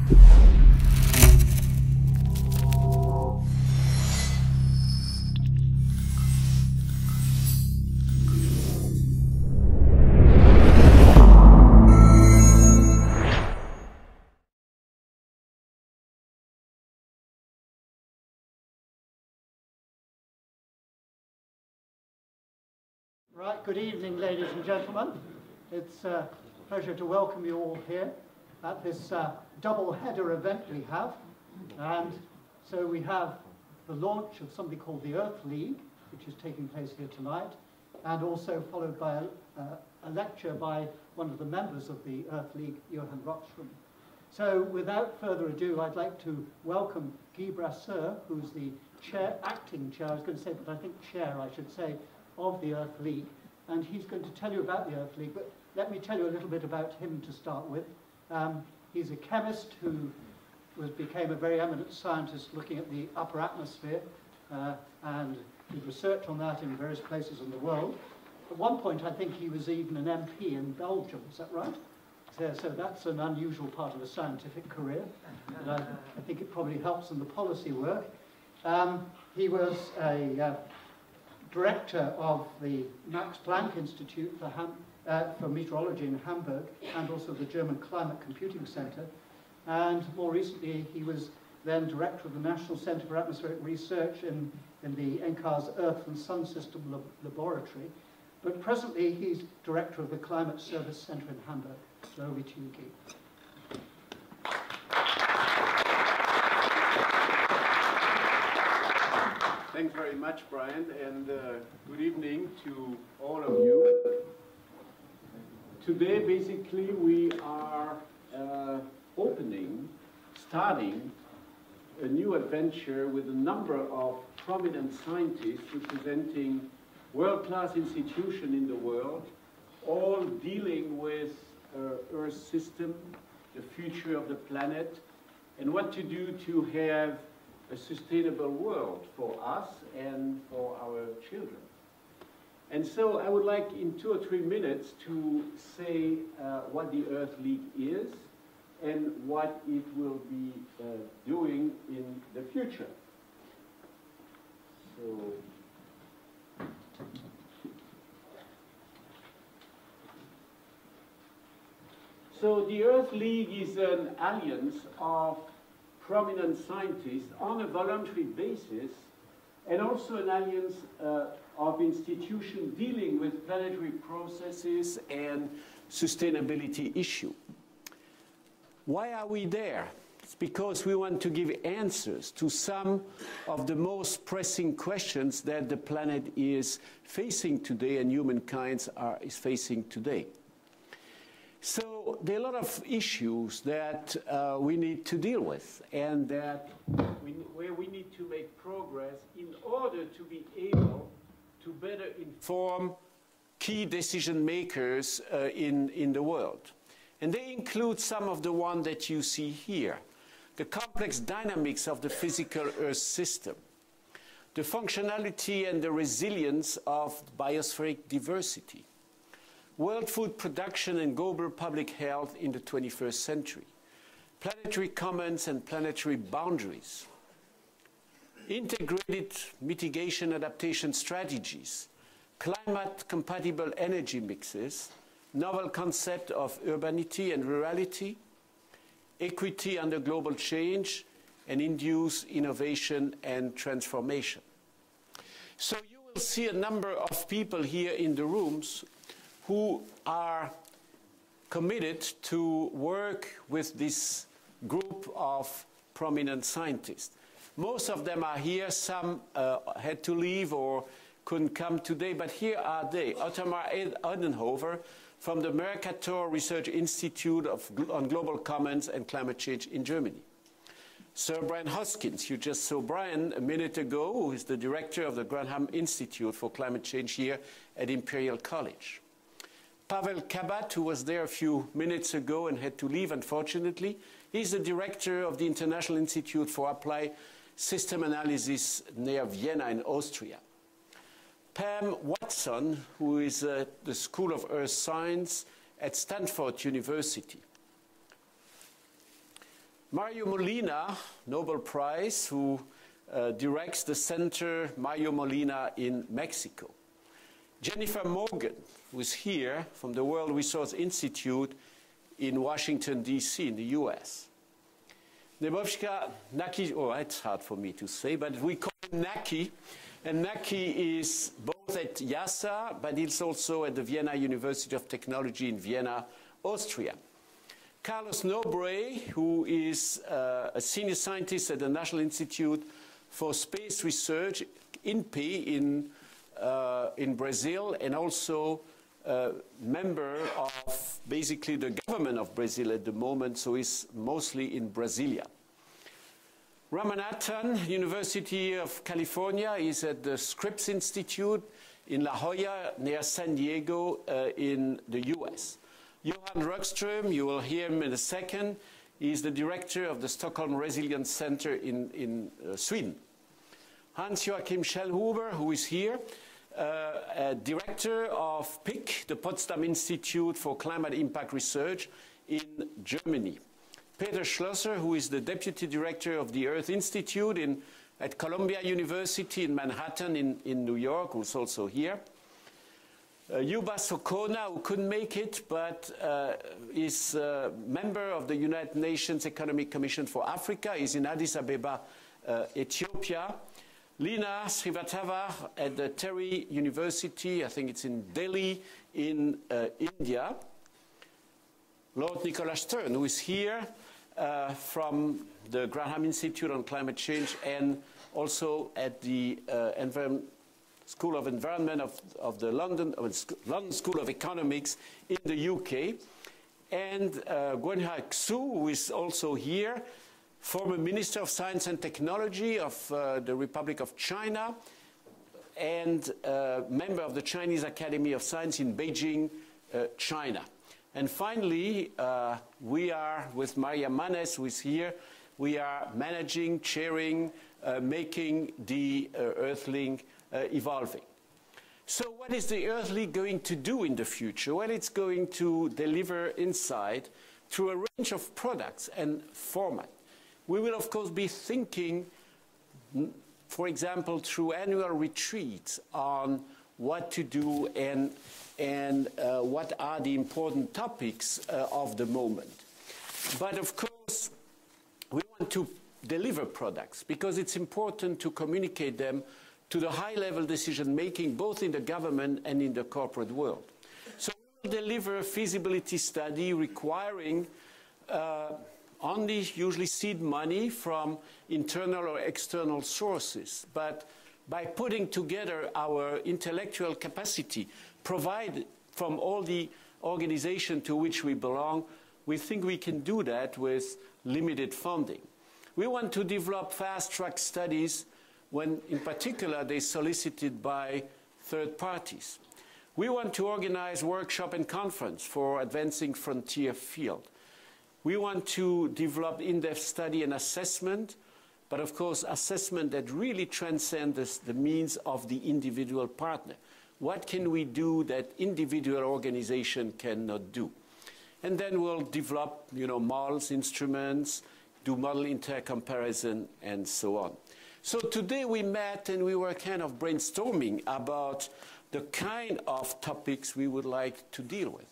Right, good evening, ladies and gentlemen. It's a pleasure to welcome you all here at this double-header event we have. And so we have the launch of something called the Earth League, which is taking place here tonight, and also followed by a lecture by one of the members of the Earth League, Johan Rockström. So without further ado, I'd like to welcome Guy Brasseur, who's the chair, acting chair, I was going to say, but I think chair, I should say, of the Earth League, and he's going to tell you about the Earth League, but let me tell you a little bit about him to start with. He's a chemist who became a very eminent scientist looking at the upper atmosphere, and did research on that in various places in the world. At one point, I think he was even an MP in Belgium, is that right? So that's an unusual part of a scientific career, and I think it probably helps in the policy work. He was a director of the Max Planck Institute for Meteorology in Hamburg, and also the German Climate Computing Center. And more recently, he was then director of the National Center for Atmospheric Research in the NCAR's Earth and Sun System Laboratory. But presently, he's director of the Climate Service Center in Hamburg. So over to you, Guy. Thanks very much, Brian, and good evening to all of you. Today, basically, we are starting a new adventure with a number of prominent scientists representing world-class institutions in the world, all dealing with Earth system, the future of the planet, and what to do to have a sustainable world for us and for our children. And so I would like in 2 or 3 minutes to say what the Earth League is and what it will be doing in the future. So the Earth League is an alliance of prominent scientists on a voluntary basis, and also an alliance of institutions dealing with planetary processes and sustainability issues. Why are we there? It's because we want to give answers to some of the most pressing questions that the planet is facing today and humankind is facing today. So there are a lot of issues that we need to deal with, and that where we need to make progress in order to be able to better inform key decision makers in the world. And they include some of the ones that you see here: the complex dynamics of the physical Earth system, the functionality and the resilience of biospheric diversity, world food production and global public health in the 21st century, planetary commons and planetary boundaries, integrated mitigation adaptation strategies, climate-compatible energy mixes, novel concept of urbanity and rurality, equity under global change, and induce innovation and transformation. So you will see a number of people here in the rooms who are committed to work with this group of prominent scientists. Most of them are here. Some had to leave or couldn't come today, but here are they. Otmar Edenhofer from the Mercator Research Institute on Global Commons and Climate Change in Germany. Sir Brian Hoskins, you just saw Brian a minute ago, who is the director of the Grantham Institute for Climate Change here at Imperial College. Pavel Kabat, who was there a few minutes ago and had to leave, unfortunately. He's the director of the International Institute for Applied System Analysis near Vienna in Austria. Pam Watson, who is at the School of Earth Science at Stanford University. Mario Molina, Nobel Prize, who directs the center Mario Molina in Mexico. Jennifer Morgan, who is here from the World Resource Institute in Washington, D.C., in the U.S. Nebojka Naki, oh, it's hard for me to say, but we call him Naki. And Naki is both at YASA, but he's also at the Vienna University of Technology in Vienna, Austria. Carlos Nobre, who is a senior scientist at the National Institute for Space Research, INPE, in Brazil, and also a member of basically the government of Brazil at the moment, so he's mostly in Brasilia. Ramanathan, University of California, is at the Scripps Institute in La Jolla, near San Diego, in the US. Johan Rockstrm, you will hear him in a second, is the director of the Stockholm Resilience Center in Sweden. Hans Joachim Schellhuber, who is here, director of PIC, the Potsdam Institute for Climate Impact Research in Germany. Peter Schlosser, who is the deputy director of the Earth Institute at Columbia University in Manhattan in New York, who's also here. Yuba Sokona, who couldn't make it, but is a member of the United Nations Economic Commission for Africa, is in Addis Ababa, Ethiopia. Lina Srivatava at the Terry University, I think it's in Delhi, in India. Lord Nicholas Stern, who is here from the Grantham Institute on Climate Change and also at the School of Environment of the London School of Economics in the UK. And Guanhai Xu, who is also here, former Minister of Science and Technology of the Republic of China and member of the Chinese Academy of Science in Beijing, China. And finally, we are with Maria Manes, who is here. We are managing, chairing, making the Earthlink evolving. So what is the Earthlink going to do in the future? Well, it's going to deliver insight through a range of products and format. We will, of course, be thinking, for example, through annual retreats on what to do and what are the important topics of the moment. But of course, we want to deliver products because it's important to communicate them to the high-level decision-making, both in the government and in the corporate world. So we will deliver a feasibility study requiring only usually seed money from internal or external sources, but by putting together our intellectual capacity provided from all the organizations to which we belong, we think we can do that with limited funding. We want to develop fast-track studies when, in particular, they're solicited by third parties. We want to organize workshop and conference for advancing frontier field. We want to develop in-depth study and assessment, but of course, assessment that really transcends the means of the individual partner. What can we do that individual organization cannot do? And then we'll develop, models, instruments, do model intercomparison, and so on. So today we met and we were kind of brainstorming about the kind of topics we would like to deal with.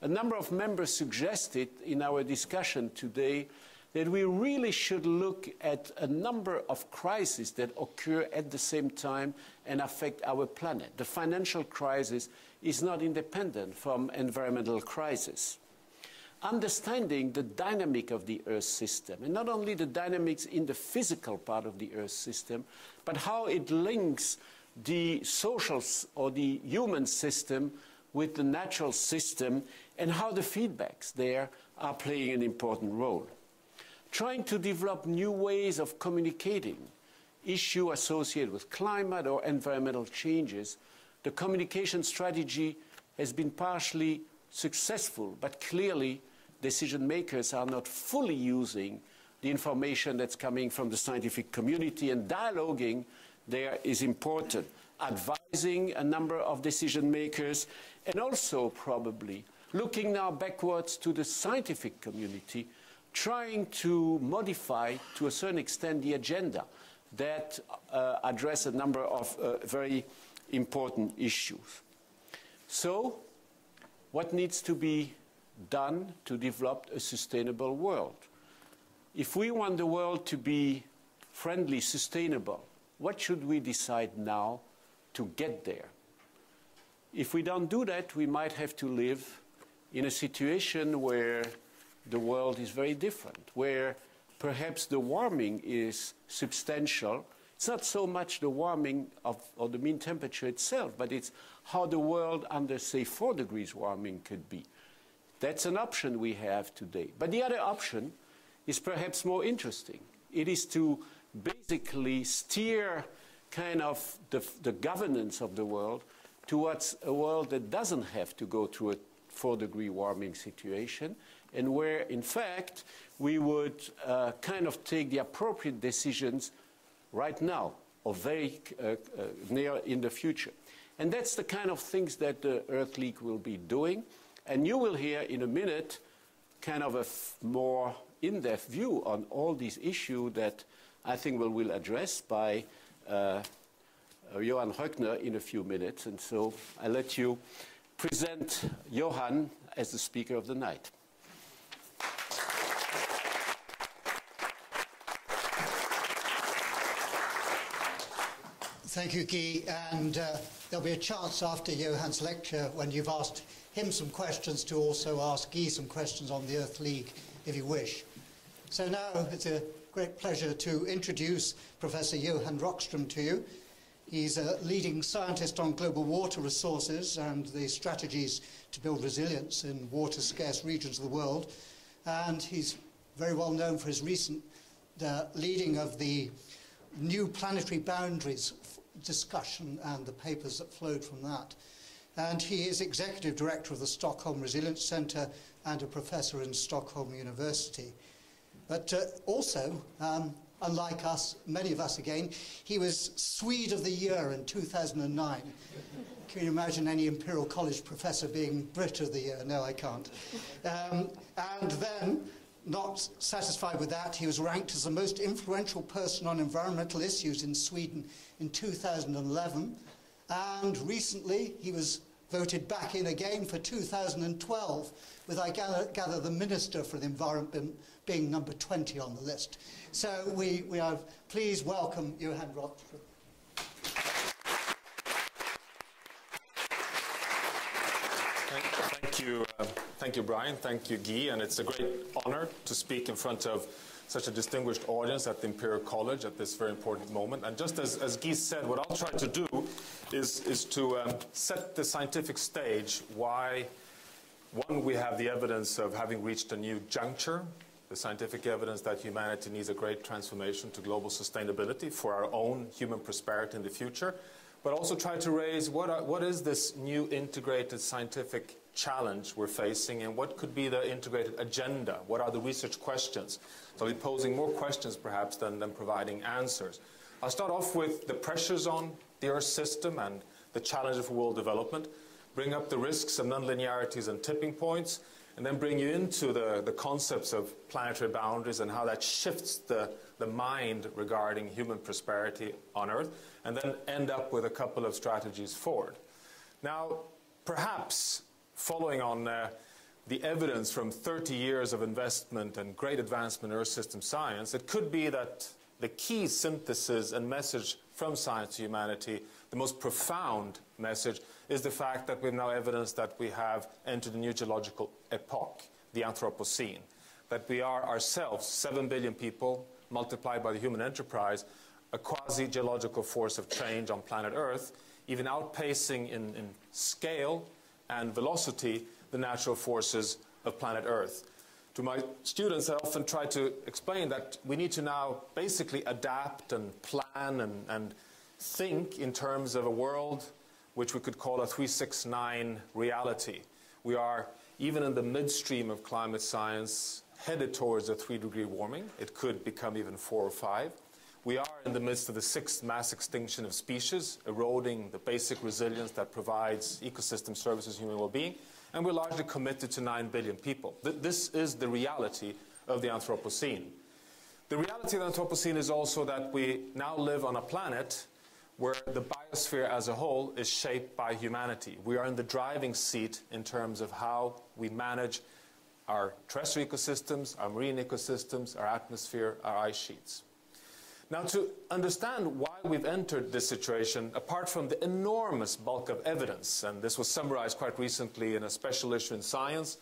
A number of members suggested in our discussion today that we really should look at a number of crises that occur at the same time and affect our planet. The financial crisis is not independent from environmental crisis. Understanding the dynamic of the Earth system, and not only the dynamics in the physical part of the Earth system, but how it links the social or the human system with the natural system, and how the feedbacks there are playing an important role. Trying to develop new ways of communicating issues associated with climate or environmental changes, the communication strategy has been partially successful, but clearly decision makers are not fully using the information that's coming from the scientific community, and dialoguing there is important. Advising a number of decision makers, and also probably looking now backwards to the scientific community trying to modify, to a certain extent, the agenda that address a number of very important issues. So, what needs to be done to develop a sustainable world? If we want the world to be friendly, sustainable, what should we decide now to get there? If we don't do that, we might have to live in a situation where the world is very different, where perhaps the warming is substantial. It's not so much the warming of the mean temperature itself, but it's how the world under, say, 4 degrees warming could be. That's an option we have today. But the other option is perhaps more interesting. It is to basically steer kind of the governance of the world towards a world that doesn't have to go through a 4-degree warming situation, and where, in fact, we would kind of take the appropriate decisions right now or very near in the future. And that's the kind of things that the Earth League will be doing. And you will hear in a minute kind of a more in-depth view on all these issues that I think we will address by Johan Rockstrm in a few minutes. And so I let you present Johan as the speaker of the night. Thank you, Guy. And there'll be a chance after Johan's lecture, when you've asked him some questions, to also ask Guy some questions on the Earth League, if you wish. So now it's a great pleasure to introduce Professor Johan Rockstrm to you. He's a leading scientist on global water resources and the strategies to build resilience in water-scarce regions of the world. And he's very well known for his recent leading of the new planetary boundaries discussion and the papers that flowed from that. And he is Executive Director of the Stockholm Resilience Centre and a professor in Stockholm University. But also, unlike us, many of us again, he was Swede of the Year in 2009. Can you imagine any Imperial College professor being Brit of the Year? No, I can't. And then, not satisfied with that, he was ranked as the most influential person on environmental issues in Sweden in 2011. And recently, he was voted back in again for 2012, with, I gather, the Minister for the Environment being number 20 on the list. So we are pleased welcome Johan Rockström. Thank you, Brian. Thank you, Guy. And it's a great honor to speak in front of such a distinguished audience at the Imperial College at this very important moment. And just as Guy said, what I'll try to do is to set the scientific stage why, one, we have the evidence of having reached a new juncture, the scientific evidence that humanity needs a great transformation to global sustainability for our own human prosperity in the future, but also try to raise what is this new integrated scientific challenge we're facing, and what could be the integrated agenda? What are the research questions? So I'll be posing more questions perhaps than providing answers. I'll start off with the pressures on the Earth system and the challenges for world development, bring up the risks of nonlinearities and tipping points, and then bring you into the concepts of planetary boundaries and how that shifts the mind regarding human prosperity on Earth, and then end up with a couple of strategies forward. Now, perhaps following on the evidence from 30 years of investment and great advancement in Earth system science, it could be that the key synthesis and message from science to humanity, the most profound message, is the fact that we've now evidenced that we have entered a new geological epoch, the Anthropocene, that we are ourselves, 7 billion people, multiplied by the human enterprise, a quasi-geological force of change on planet Earth, even outpacing in scale and velocity the natural forces of planet Earth. To my students, I often try to explain that we need to now basically adapt and plan and think in terms of a world which we could call a 369 reality. We are, even in the midstream of climate science, headed towards a 3-degree warming. It could become even 4 or 5. We are in the midst of the 6th mass extinction of species, eroding the basic resilience that provides ecosystem services, human well-being, and we're largely committed to 9 billion people. This is the reality of the Anthropocene. The reality of the Anthropocene is also that we now live on a planet where the biosphere as a whole is shaped by humanity. We are in the driving seat in terms of how we manage our terrestrial ecosystems, our marine ecosystems, our atmosphere, our ice sheets. Now, to understand why we've entered this situation, apart from the enormous bulk of evidence, and this was summarized quite recently in a special issue in Science,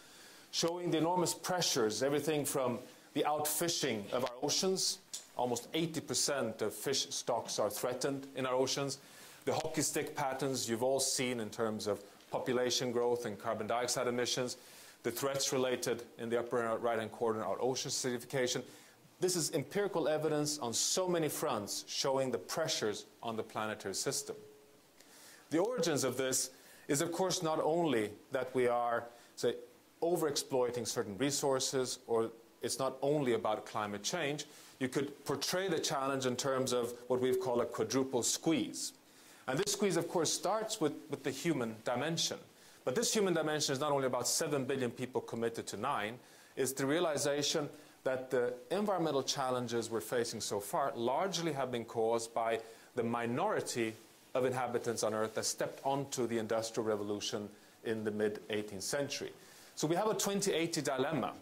showing the enormous pressures, everything from the outfishing of our oceans, almost 80% of fish stocks are threatened in our oceans, the hockey stick patterns you've all seen in terms of population growth and carbon dioxide emissions, the threats related in the upper right-hand corner are ocean acidification. This is empirical evidence on so many fronts showing the pressures on the planetary system. The origins of this is, of course, not only that we are, say, overexploiting certain resources, or it's not only about climate change. You could portray the challenge in terms of what we've called a quadruple squeeze. And this squeeze, of course, starts with the human dimension. But this human dimension is not only about 7 billion people committed to 9, it's the realization that the environmental challenges we're facing so far largely have been caused by the minority of inhabitants on Earth that stepped onto the Industrial Revolution in the mid-18th century. So we have a 2080 dilemma,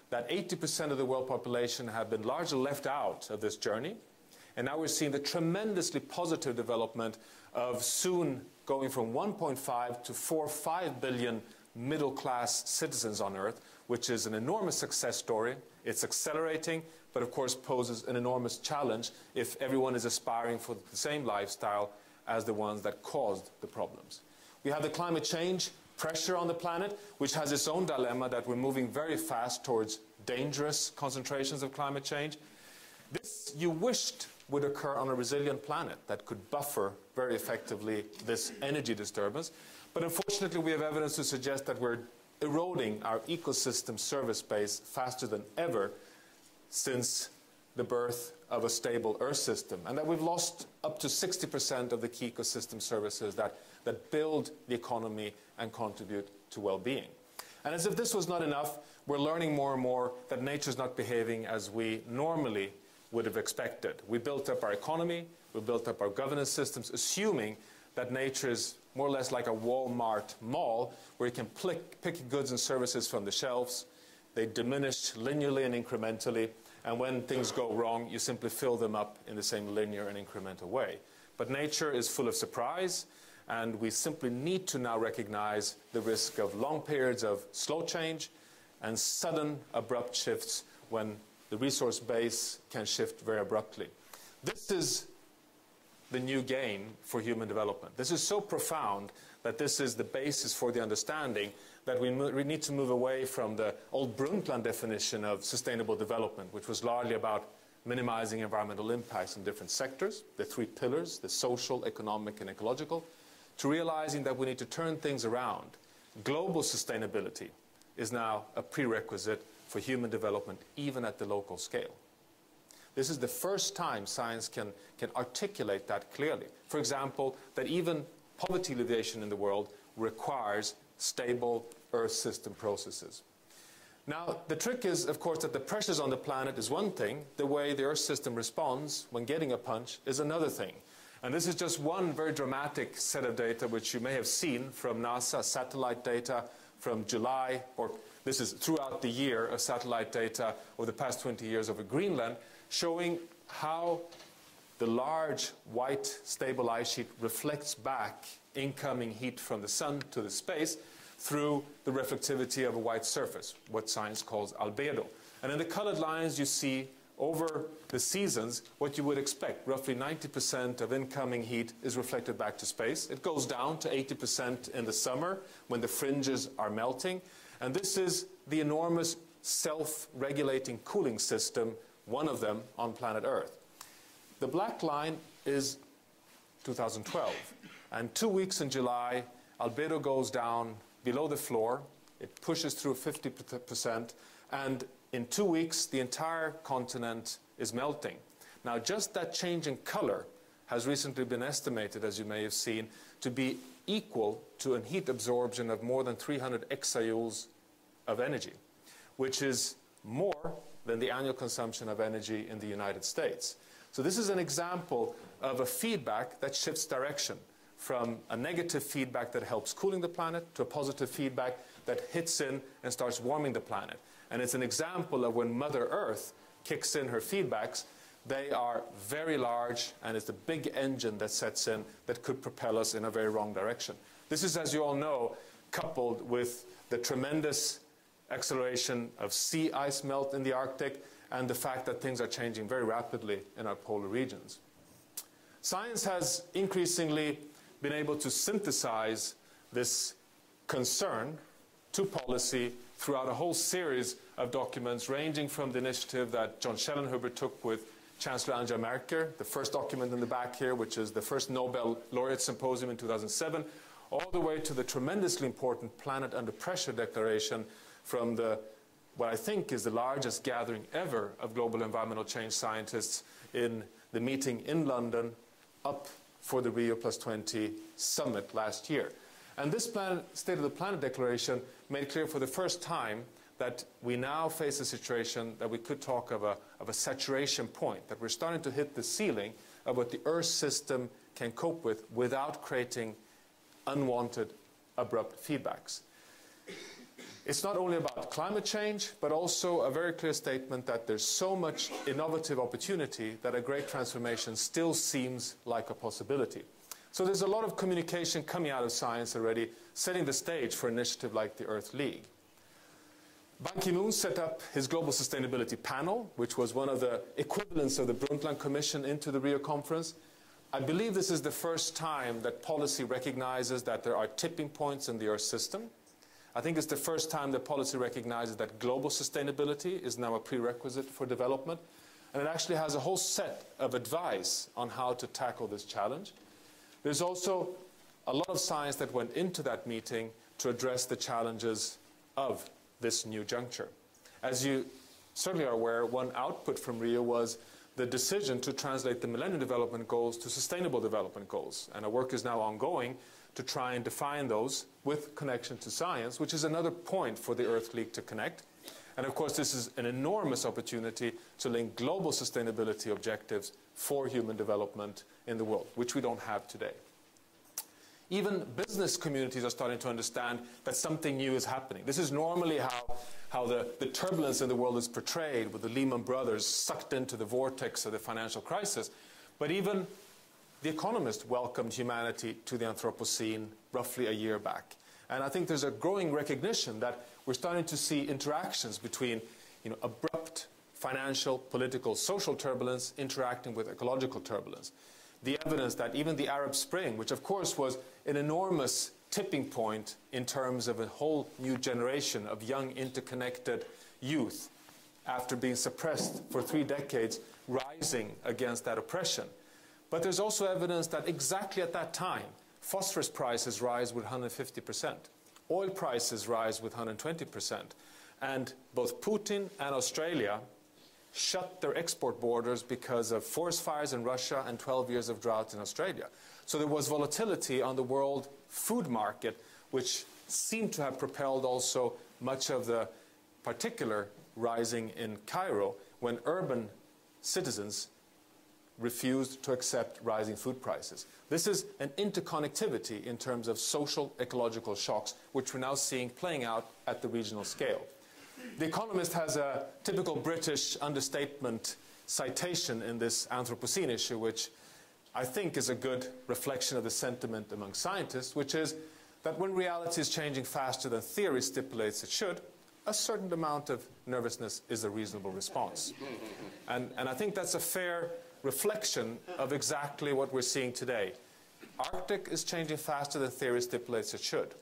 that 80% of the world population have been largely left out of this journey. And now we're seeing the tremendously positive development of soon going from 1.5 to 4-5 billion middle-class citizens on Earth, which is an enormous success story. It's accelerating, but of course poses an enormous challenge if everyone is aspiring for the same lifestyle as the ones that caused the problems. We have the climate change pressure on the planet, which has its own dilemma that we're moving very fast towards dangerous concentrations of climate change. This you wished would occur on a resilient planet that could buffer very effectively this energy disturbance. But unfortunately, we have evidence to suggest that we're eroding our ecosystem service base faster than ever since the birth of a stable Earth system, and that we've lost up to 60% of the key ecosystem services that build the economy and contribute to well-being. And as if this was not enough, we're learning more and more that nature's not behaving as we normally would have expected. We built up our economy, we built up our governance systems, assuming that nature is more or less like a Walmart mall where you can pick goods and services from the shelves. They diminish linearly and incrementally, and when things go wrong, you simply fill them up in the same linear and incremental way. But nature is full of surprise, and we simply need to now recognize the risk of long periods of slow change and sudden abrupt shifts when the resource base can shift very abruptly. This is the new game for human development. This is so profound that this is the basis for the understanding that we need to move away from the old Brundtland definition of sustainable development, which was largely about minimizing environmental impacts in different sectors, the 3 pillars, the social, economic, and ecological, to realizing that we need to turn things around. Global sustainability is now a prerequisite for human development, even at the local scale. This is the first time science can articulate that clearly. For example, that even poverty alleviation in the world requires stable Earth system processes. Now, the trick is, of course, that the pressures on the planet is one thing. The way the Earth system responds when getting a punch is another thing. And this is just one very dramatic set of data which you may have seen from NASA satellite data from July, or this is throughout the year of satellite data over the past 20 years over Greenland, showing how the large white stable ice sheet reflects back incoming heat from the sun to the space through the reflectivity of a white surface, what science calls albedo. And in the colored lines you see over the seasons what you would expect. Roughly 90% of incoming heat is reflected back to space. It goes down to 80% in the summer when the fringes are melting. And this is the enormous self-regulating cooling system, one of them on planet Earth. The black line is 2012. And 2 weeks in July, albedo goes down below the floor. It pushes through 50%. And in 2 weeks, the entire continent is melting. Now, just that change in color has recently been estimated, as you may have seen, to be equal to a heat absorption of more than 300 exajoules of energy, which is more than the annual consumption of energy in the United States. So this is an example of a feedback that shifts direction from a negative feedback that helps cooling the planet to a positive feedback that hits in and starts warming the planet. And it's an example of when Mother Earth kicks in her feedbacks. They are very large, and it's the big engine that sets in that could propel us in a very wrong direction. This is, as you all know, coupled with the tremendous acceleration of sea ice melt in the Arctic and the fact that things are changing very rapidly in our polar regions. Science has increasingly been able to synthesize this concern to policy throughout a whole series of documents, ranging from the initiative that John Schellenhuber took with Chancellor Angela Merkel, the first document in the back here, which is the first Nobel Laureate Symposium in 2007, all the way to the tremendously important Planet Under Pressure Declaration from what I think is the largest gathering ever of global environmental change scientists in the meeting in London up for the Rio +20 summit last year. And this State of the Planet Declaration made clear for the first time that we now face a situation that we could talk of a saturation point, that we're starting to hit the ceiling of what the Earth system can cope with without creating unwanted, abrupt feedbacks. It's not only about climate change, but also a very clear statement that there's so much innovative opportunity that a great transformation still seems like a possibility. So there's a lot of communication coming out of science already, setting the stage for an initiative like the Earth League. Ban Ki-moon set up his Global Sustainability Panel, which was one of the equivalents of the Brundtland Commission into the Rio Conference. I believe this is the first time that policy recognizes that there are tipping points in the Earth system. I think it's the first time that policy recognizes that global sustainability is now a prerequisite for development. And it actually has a whole set of advice on how to tackle this challenge. There's also a lot of science that went into that meeting to address the challenges of this new juncture. As you certainly are aware, one output from Rio was the decision to translate the Millennium Development Goals to Sustainable Development Goals. And our work is now ongoing to try and define those with connection to science, which is another point for the Earth League to connect. And of course, this is an enormous opportunity to link global sustainability objectives for human development in the world, which we don't have today. Even business communities are starting to understand that something new is happening. This is normally how the turbulence in the world is portrayed, with the Lehman Brothers sucked into the vortex of the financial crisis. But even The Economist welcomed humanity to the Anthropocene roughly a year back. And I think there's a growing recognition that we're starting to see interactions between abrupt financial, political, social turbulence interacting with ecological turbulence. The evidence that even the Arab Spring, which of course was an enormous tipping point in terms of a whole new generation of young, interconnected youth, after being suppressed for 3 decades, rising against that oppression. But there's also evidence that exactly at that time, phosphorus prices rise with 150%. Oil prices rise with 120%. And both Putin and Australia shut their export borders because of forest fires in Russia and 12 years of drought in Australia. So there was volatility on the world food market, which seemed to have propelled also much of the particular rising in Cairo when urban citizens refused to accept rising food prices. This is an interconnectivity in terms of social ecological shocks, which we're now seeing playing out at the regional scale. The Economist has a typical British understatement citation in this Anthropocene issue, which I think is a good reflection of the sentiment among scientists, which is that when reality is changing faster than theory stipulates it should, a certain amount of nervousness is a reasonable response. And I think that's a fair reflection of exactly what we're seeing today. Arctic is changing faster than theory stipulates it should.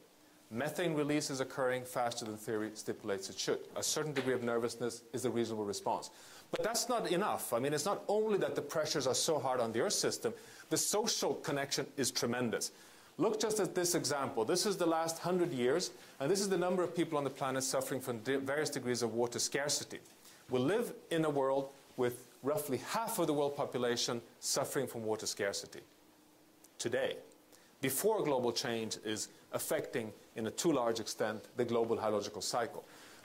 Methane release is occurring faster than theory stipulates it should. A certain degree of nervousness is a reasonable response. But that's not enough. I mean, it's not only that the pressures are so hard on the Earth system, the social connection is tremendous. Look just at this example. This is the last 100 years, and this is the number of people on the planet suffering from various degrees of water scarcity. We live in a world with roughly half of the world population suffering from water scarcity today, before global change is affecting, in a too large extent, the global hydrological cycle.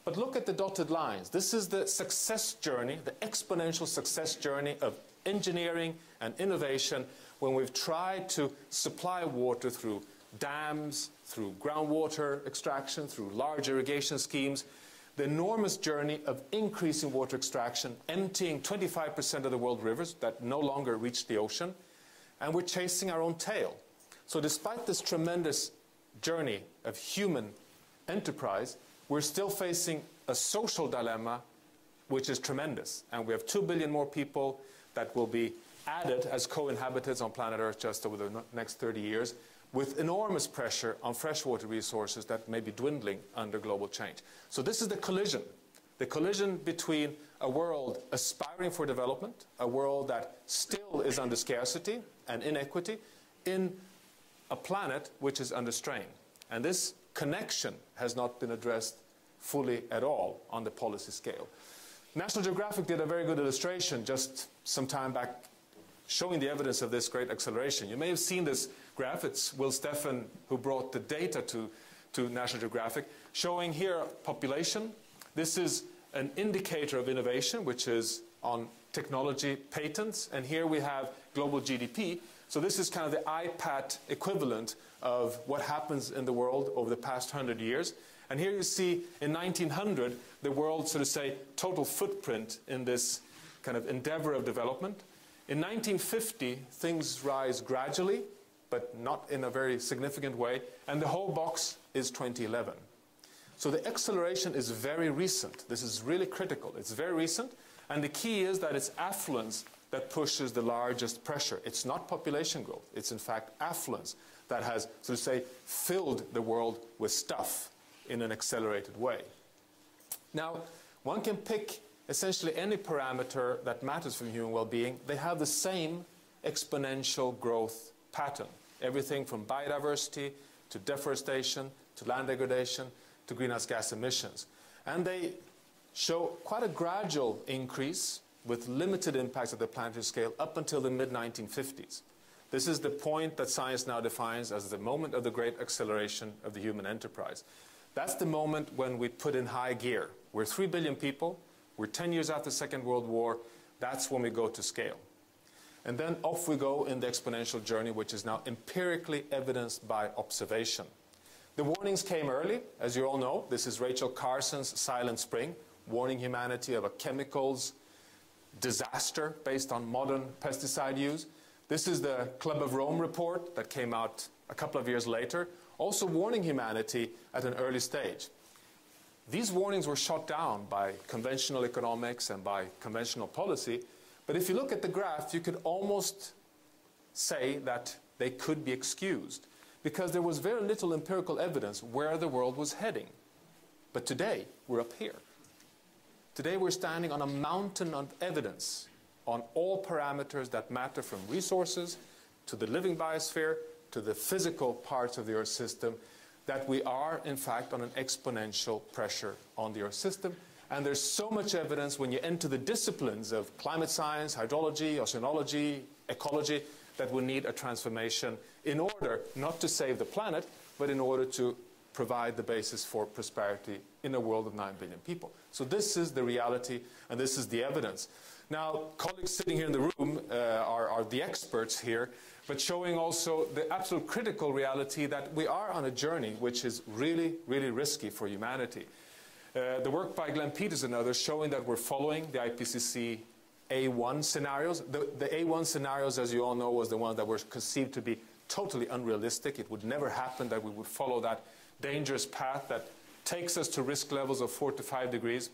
But look at the dotted lines. This is the success journey, the exponential success journey of engineering and innovation when we've tried to supply water through dams, through groundwater extraction, through large irrigation schemes. The enormous journey of increasing water extraction, emptying 25% of the world rivers that no longer reach the ocean, and we're chasing our own tail. So despite this tremendous journey of human enterprise, we're still facing a social dilemma which is tremendous. And we have 2 billion more people that will be added as co-inhabitants on planet Earth just over the next 30 years, with enormous pressure on freshwater resources that may be dwindling under global change. So this is the collision between a world aspiring for development, a world that still is under scarcity and inequity, in a planet which is under strain. And this connection has not been addressed fully at all on the policy scale. National Geographic did a very good illustration just some time back showing the evidence of this great acceleration. You may have seen this graph. It's Will Steffen who brought the data to National Geographic, showing here population. This is an indicator of innovation, which is on technology patents. And here we have global GDP. So this is kind of the iPad equivalent of what happens in the world over the past 100 years. And here you see in 1900, the world, so to say, total footprint in this kind of endeavor of development. In 1950, things rise gradually, but not in a very significant way. And the whole box is 2011. So the acceleration is very recent. This is really critical. It's very recent. And the key is that it's affluence that pushes the largest pressure. It's not population growth. It's, in fact, affluence that has, so to say, filled the world with stuff in an accelerated way. Now, one can pick essentially any parameter that matters for human well-being. They have the same exponential growth pattern. Everything from biodiversity to deforestation to land degradation to greenhouse gas emissions. And they show quite a gradual increase with limited impacts at the planetary scale up until the mid-1950s. This is the point that science now defines as the moment of the great acceleration of the human enterprise. That's the moment when we put in high gear. We're 3 billion people. We're 10 years after the Second World War. That's when we go to scale. And then off we go in the exponential journey, which is now empirically evidenced by observation. The warnings came early, as you all know. This is Rachel Carson's Silent Spring, warning humanity of a chemicals disaster based on modern pesticide use. This is the Club of Rome report that came out a couple of years later, also warning humanity at an early stage. These warnings were shot down by conventional economics and by conventional policy, but if you look at the graph, you could almost say that they could be excused, because there was very little empirical evidence where the world was heading. But today, we're up here. Today, we're standing on a mountain of evidence on all parameters that matter, from resources to the living biosphere to the physical parts of the Earth system, that we are, in fact, on an exponential pressure on the Earth system. And there's so much evidence when you enter the disciplines of climate science, hydrology, oceanology, ecology, that we need a transformation in order not to save the planet, but in order to provide the basis for prosperity in a world of 9 billion people. So this is the reality, and this is the evidence. Now, colleagues sitting here in the room are the experts here, but showing also the absolute critical reality that we are on a journey which is really, really risky for humanity. The work by Glenn Peters and others showing that we're following the IPCC A1 scenarios. The A1 scenarios, as you all know, was the one that were conceived to be totally unrealistic. It would never happen that we would follow that dangerous path that takes us to risk levels of 4 to 5 degrees.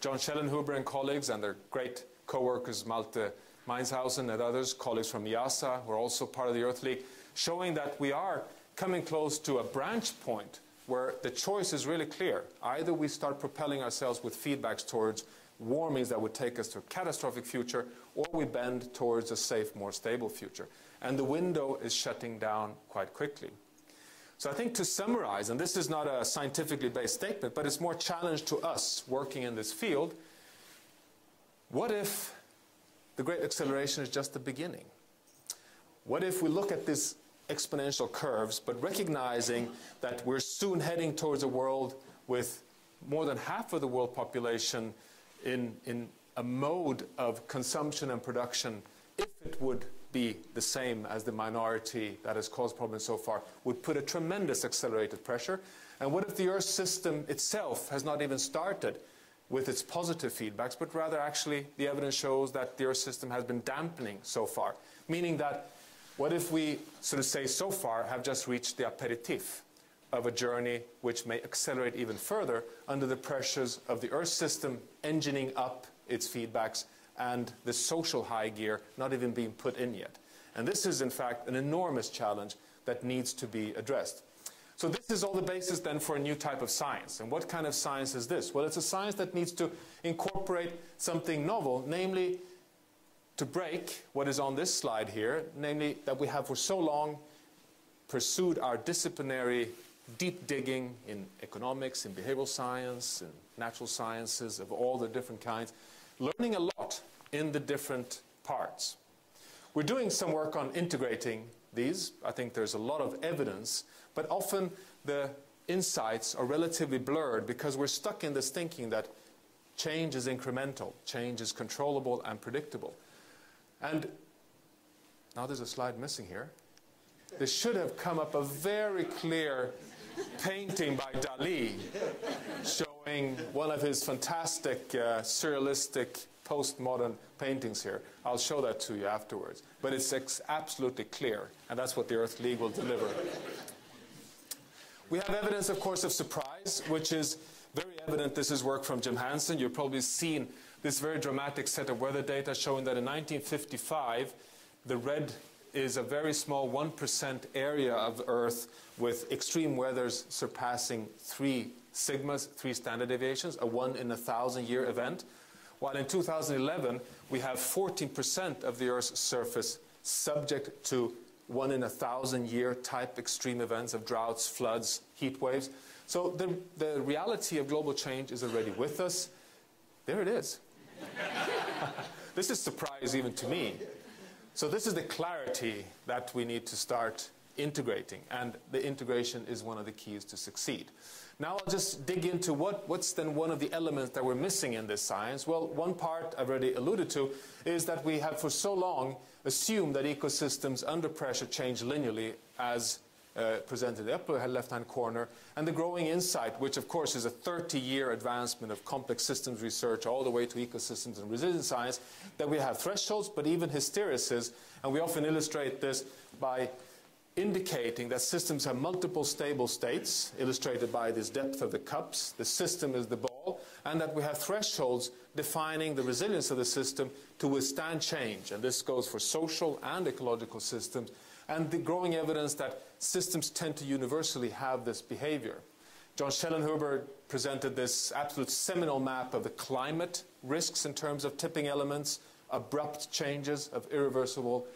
John Schellenhuber and colleagues and their great co-workers, Malte Meinshausen and others, colleagues from IASA, who are also part of the Earth League, showing that we are coming close to a branch point where the choice is really clear. Either we start propelling ourselves with feedbacks towards warmings that would take us to a catastrophic future, or we bend towards a safe, more stable future. And the window is shutting down quite quickly. So I think to summarize, and this is not a scientifically based statement, but it's more challenge to us working in this field, what if the great acceleration is just the beginning? What if we look at these exponential curves, but recognizing that we're soon heading towards a world with more than half of the world population in a mode of consumption and production, if it would be the same as the minority that has caused problems so far, would put a tremendous accelerated pressure. And what if the Earth system itself has not even started with its positive feedbacks, but rather actually the evidence shows that the Earth system has been dampening so far, meaning that what if we sort of say so far have just reached the aperitif of a journey which may accelerate even further under the pressures of the Earth system engineering up its feedbacks and the social high gear not even being put in yet. And this is, in fact, an enormous challenge that needs to be addressed. So this is all the basis then for a new type of science. And what kind of science is this? Well, it's a science that needs to incorporate something novel, namely to break what is on this slide here, namely that we have for so long pursued our disciplinary deep digging in economics, in behavioral science, in natural sciences of all the different kinds, learning a lot in the different parts. We're doing some work on integrating these. I think there's a lot of evidence, but often the insights are relatively blurred because we're stuck in this thinking that change is incremental, change is controllable and predictable. And now there's a slide missing here. There should have come up a very clear painting by Dali showing one of his fantastic surrealistic postmodern paintings here. I'll show that to you afterwards. But it's absolutely clear, and that's what the Earth League will deliver. We have evidence, of course, of surprise, which is very evident. This is work from Jim Hansen. You've probably seen this very dramatic set of weather data showing that in 1955, the red is a very small 1% area of Earth with extreme weathers surpassing 3 sigmas, 3 standard deviations, a 1 in 1,000-year event. While in 2011, we have 14% of the Earth's surface subject to 1 in 1,000-year type extreme events of droughts, floods, heat waves. So the reality of global change is already with us. There it is. This is a surprise even to me. So this is the clarity that we need to start integrating, and the integration is one of the keys to succeed. Now I'll just dig into what's then one of the elements that we're missing in this science. Well, one part I've already alluded to is that we have for so long assumed that ecosystems under pressure change linearly as presented in the upper left-hand corner, and the growing insight, which of course is a 30-year advancement of complex systems research all the way to ecosystems and resilience science, that we have thresholds but even hystereses, and we often illustrate this by indicating that systems have multiple stable states, illustrated by this depth of the cups. The system is the ball, and that we have thresholds defining the resilience of the system to withstand change, and this goes for social and ecological systems, and the growing evidence that systems tend to universally have this behavior. John Schellenhuber presented this absolute seminal map of the climate risks in terms of tipping elements, abrupt changes of irreversible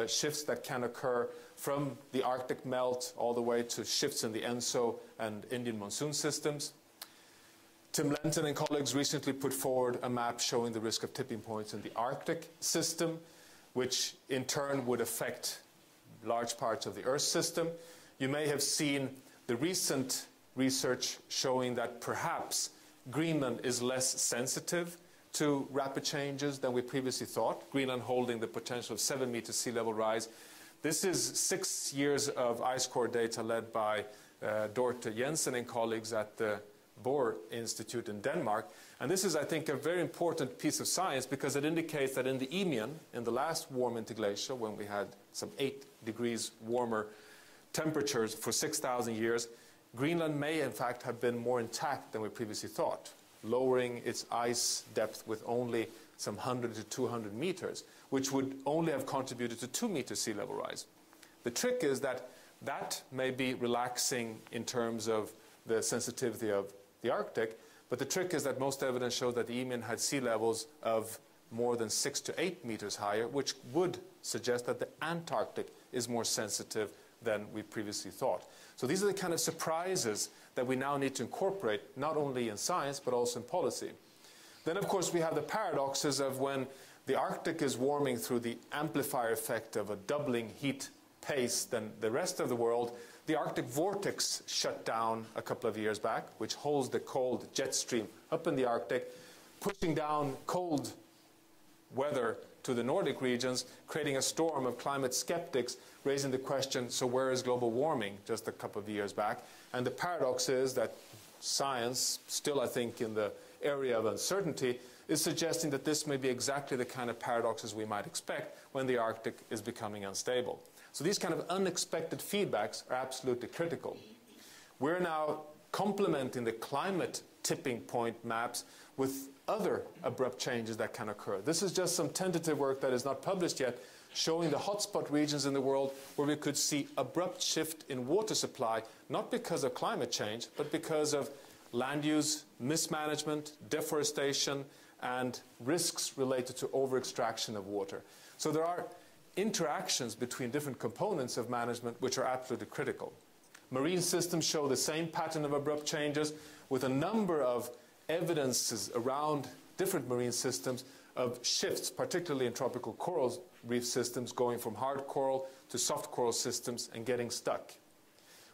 shifts that can occur from the Arctic melt all the way to shifts in the ENSO and Indian monsoon systems. Tim Lenton and colleagues recently put forward a map showing the risk of tipping points in the Arctic system, which in turn would affect large parts of the Earth system. You may have seen the recent research showing that perhaps Greenland is less sensitive to rapid changes than we previously thought, Greenland holding the potential of 7 meters sea level rise. This is 6 years of ice core data led by Dorte Jensen and colleagues at the Bohr Institute in Denmark. And this is, I think, a very important piece of science because it indicates that in the Eemian, in the last warm interglacial, when we had some 8 degrees warmer temperatures for 6,000 years, Greenland may, in fact, have been more intact than we previously thought, lowering its ice depth with only some 100 to 200 meters, which would only have contributed to 2 meters sea level rise. The trick is that that may be relaxing in terms of the sensitivity of the Arctic, but the trick is that most evidence showed that the Eemian had sea levels of more than 6 to 8 meters higher, which would suggest that the Antarctic is more sensitive than we previously thought. So these are the kind of surprises that we now need to incorporate, not only in science, but also in policy. Then, of course, we have the paradoxes of when the Arctic is warming through the amplifier effect of a doubling heat pace than the rest of the world, The Arctic vortex shut down a couple of years back, which holds the cold jet stream up in the Arctic, pushing down cold weather to the Nordic regions, creating a storm of climate skeptics, raising the question, so where is global warming, just a couple of years back? And the paradox is that science, still I think in the area of uncertainty, is suggesting that this may be exactly the kind of paradoxes we might expect when the Arctic is becoming unstable. So these kind of unexpected feedbacks are absolutely critical. We're now complementing the climate tipping point maps with other abrupt changes that can occur. This is just some tentative work that is not published yet, showing the hotspot regions in the world where we could see abrupt shift in water supply, not because of climate change, but because of land use, mismanagement, deforestation, and risks related to over-extraction of water. So there are interactions between different components of management which are absolutely critical. Marine systems show the same pattern of abrupt changes, with a number of evidences around different marine systems of shifts, particularly in tropical coral reef systems, going from hard coral to soft coral systems and getting stuck.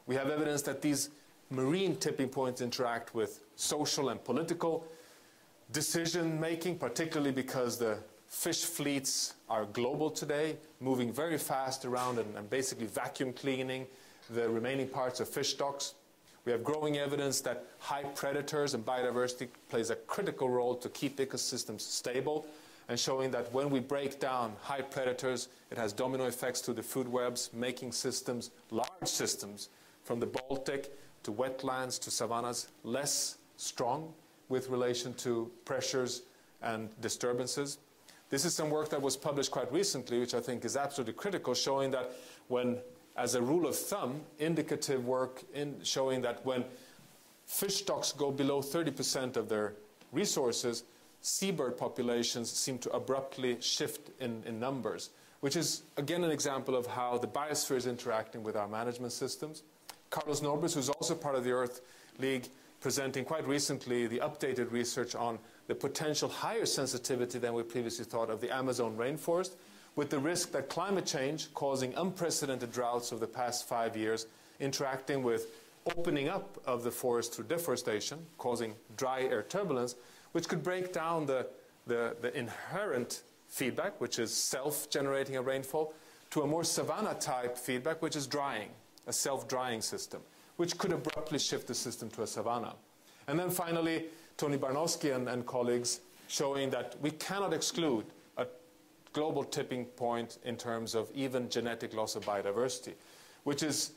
We have evidence that these marine tipping points interact with social and political decision-making, particularly because the fish fleets are global today, moving very fast around and basically vacuum cleaning the remaining parts of fish stocks. We have growing evidence that high predators and biodiversity plays a critical role to keep ecosystems stable, and showing that when we break down high predators, it has domino effects to the food webs, making systems, large systems, from the Baltic to wetlands to savannas, less strong with relation to pressures and disturbances. This is some work that was published quite recently, which I think is absolutely critical, showing that when, as a rule of thumb, indicative work showing that when fish stocks go below 30% of their resources, seabird populations seem to abruptly shift in numbers, which is, again, an example of how the biosphere is interacting with our management systems. Carlos Norbis, who's also part of the Earth League, presenting quite recently the updated research on the potential higher sensitivity than we previously thought of the Amazon rainforest, with the risk that climate change, causing unprecedented droughts of the past 5 years, interacting with opening up of the forest through deforestation, causing dry air turbulence, which could break down the inherent feedback, which is self-generating a rainfall, to a more savanna-type feedback, which is drying, a self-drying system, which could abruptly shift the system to a savanna. And then finally, Tony Barnowski and colleagues showing that we cannot exclude a global tipping point in terms of even genetic loss of biodiversity, which is,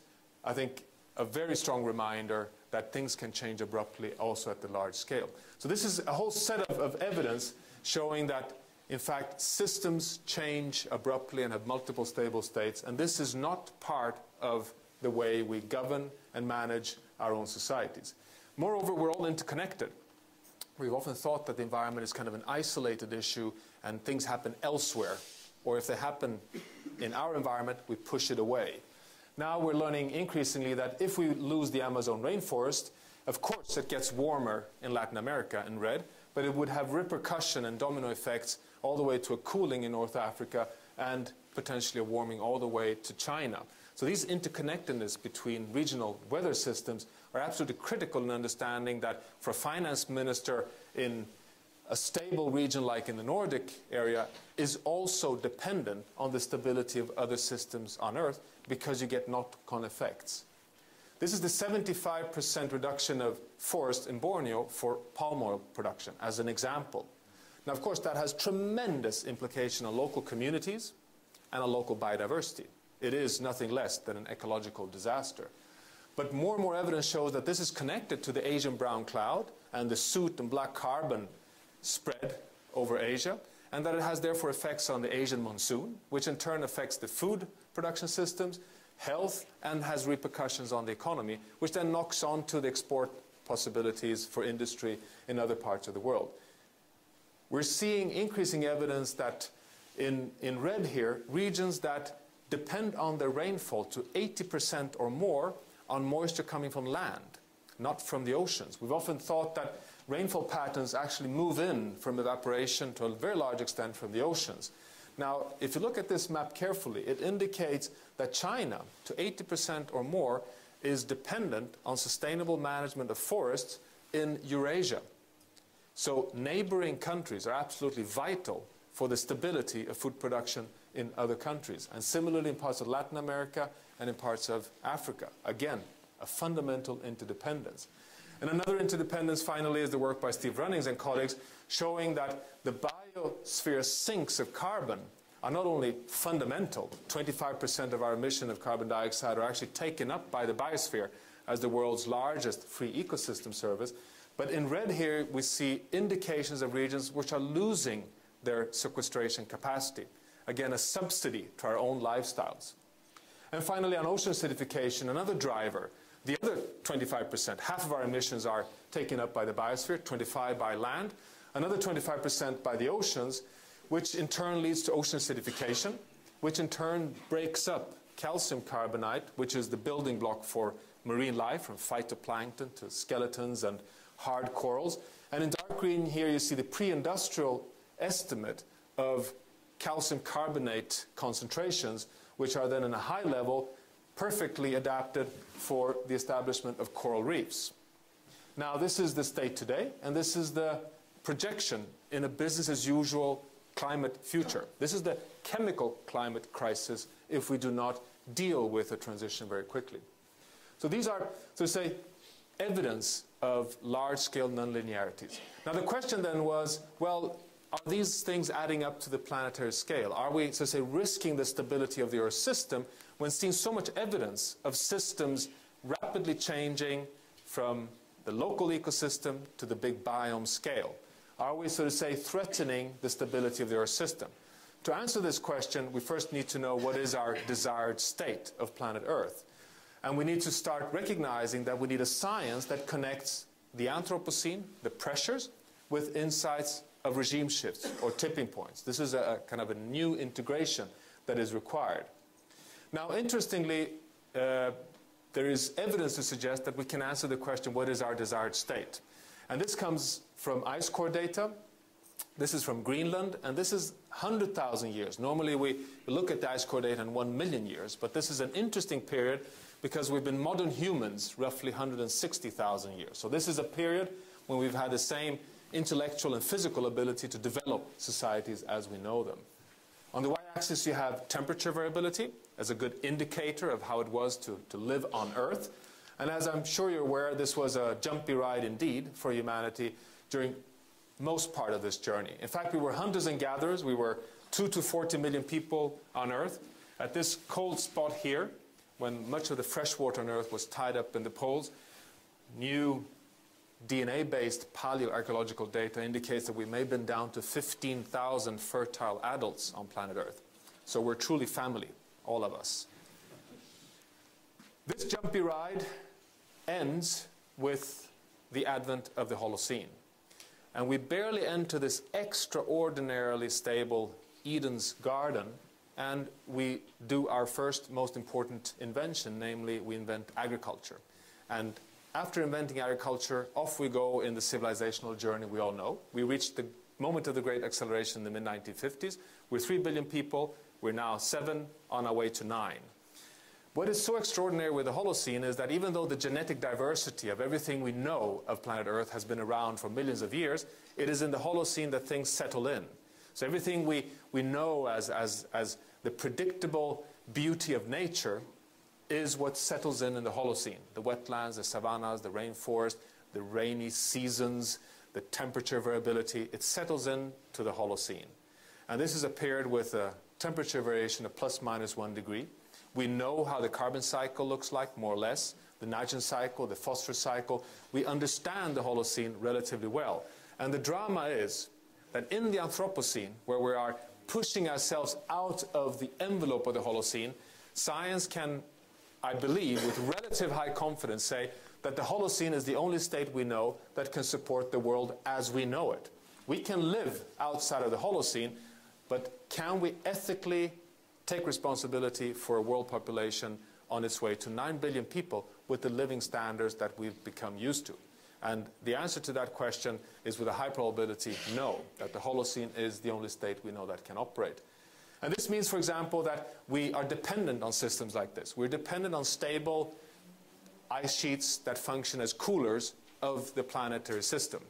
I think, a very strong reminder that things can change abruptly also at the large scale. So this is a whole set of evidence showing that, in fact, systems change abruptly and have multiple stable states, and this is not part of the way we govern and manage our own societies. Moreover, we're all interconnected. We've often thought that the environment is kind of an isolated issue and things happen elsewhere, or if they happen in our environment, we push it away. Now we're learning increasingly that if we lose the Amazon rainforest, of course it gets warmer in Latin America in red, but it would have repercussion and domino effects all the way to a cooling in North Africa and potentially a warming all the way to China. So these interconnectedness between regional weather systems are absolutely critical in understanding that for a finance minister in a stable region like in the Nordic area is also dependent on the stability of other systems on Earth, because you get knock-on effects. This is the 75% reduction of forest in Borneo for palm oil production, as an example. Now, of course, that has tremendous implication on local communities and on local biodiversity. It is nothing less than an ecological disaster. But more and more evidence shows that this is connected to the Asian brown cloud and the soot and black carbon spread over Asia, and that it has therefore effects on the Asian monsoon, which in turn affects the food production systems, health, and has repercussions on the economy, which then knocks on to the export possibilities for industry in other parts of the world. We're seeing increasing evidence that in red here, regions that depend on their rainfall to 80% or more on moisture coming from land, not from the oceans. We've often thought that rainfall patterns actually move in from evaporation to a very large extent from the oceans. Now, if you look at this map carefully, it indicates that China, to 80% or more, is dependent on sustainable management of forests in Eurasia. So neighboring countries are absolutely vital for the stability of food production in other countries. And similarly in parts of Latin America and in parts of Africa. Again, a fundamental interdependence. And another interdependence, finally, is the work by Steve Runnings and colleagues showing that the biosphere sinks of carbon are not only fundamental, 25% of our emission of carbon dioxide are actually taken up by the biosphere as the world's largest free ecosystem service, but in red here we see indications of regions which are losing their sequestration capacity. Again, a subsidy to our own lifestyles. And finally, on ocean acidification, another driver, the other 25%, half of our emissions are taken up by the biosphere, 25% by land, another 25% by the oceans, which in turn leads to ocean acidification, which in turn breaks up calcium carbonate, which is the building block for marine life, from phytoplankton to skeletons and hard corals. And in dark green here you see the pre-industrial estimate of calcium carbonate concentrations, which are then in a high level, perfectly adapted for the establishment of coral reefs. Now this is the state today, and this is the projection in a business as usual climate future. This is the chemical climate crisis if we do not deal with the transition very quickly. So these are, so to say, evidence of large-scale nonlinearities. Now the question then was, well, are these things adding up to the planetary scale? Are we, so to say, risking the stability of the Earth system when seeing so much evidence of systems rapidly changing from the local ecosystem to the big biome scale? Are we, so to say, threatening the stability of the Earth system? To answer this question, we first need to know what is our desired state of planet Earth. And we need to start recognizing that we need a science that connects the Anthropocene, the pressures, with insights of regime shifts or tipping points. This is a kind of a new integration that is required. Now, interestingly, there is evidence to suggest that we can answer the question, what is our desired state? And this comes from ice core data. This is from Greenland, and this is 100,000 years. Normally we look at the ice core data in 1 million years, but this is an interesting period because we've been modern humans roughly 160,000 years. So this is a period when we've had the same intellectual and physical ability to develop societies as we know them. On the y-axis you have temperature variability as a good indicator of how it was to live on Earth. And as I'm sure you're aware, this was a jumpy ride indeed for humanity during most part of this journey. In fact, we were hunters and gatherers. We were 2 to 40 million people on Earth. At this cold spot here, when much of the fresh water on Earth was tied up in the poles, new DNA-based paleoarchaeological data indicates that we may have been down to 15,000 fertile adults on planet Earth. So we're truly family, all of us. This jumpy ride ends with the advent of the Holocene. And we barely enter this extraordinarily stable Eden's garden, and we do our first most important invention, namely we invent agriculture. And after inventing agriculture, off we go in the civilizational journey we all know. We reached the moment of the great acceleration in the mid-1950s. We're 3 billion people. We're now 7, on our way to 9. What is so extraordinary with the Holocene is that even though the genetic diversity of everything we know of planet Earth has been around for millions of years, it is in the Holocene that things settle in. So everything we know as the predictable beauty of nature is what settles in the Holocene. The wetlands, the savannas, the rainforest, the rainy seasons, the temperature variability, it settles in to the Holocene. And this is a period with a temperature variation of plus minus 1 degree. We know how the carbon cycle looks like, more or less, the nitrogen cycle, the phosphorus cycle. We understand the Holocene relatively well. And the drama is that in the Anthropocene, where we are pushing ourselves out of the envelope of the Holocene, science can, I believe, with relative high confidence say that the Holocene is the only state we know that can support the world as we know it. We can live outside of the Holocene, but can we ethically take responsibility for a world population on its way to 9 billion people with the living standards that we've become used to? And the answer to that question is with a high probability no, that the Holocene is the only state we know that can operate. And this means, for example, that we are dependent on systems like this. We're dependent on stable ice sheets that function as coolers of the planetary system.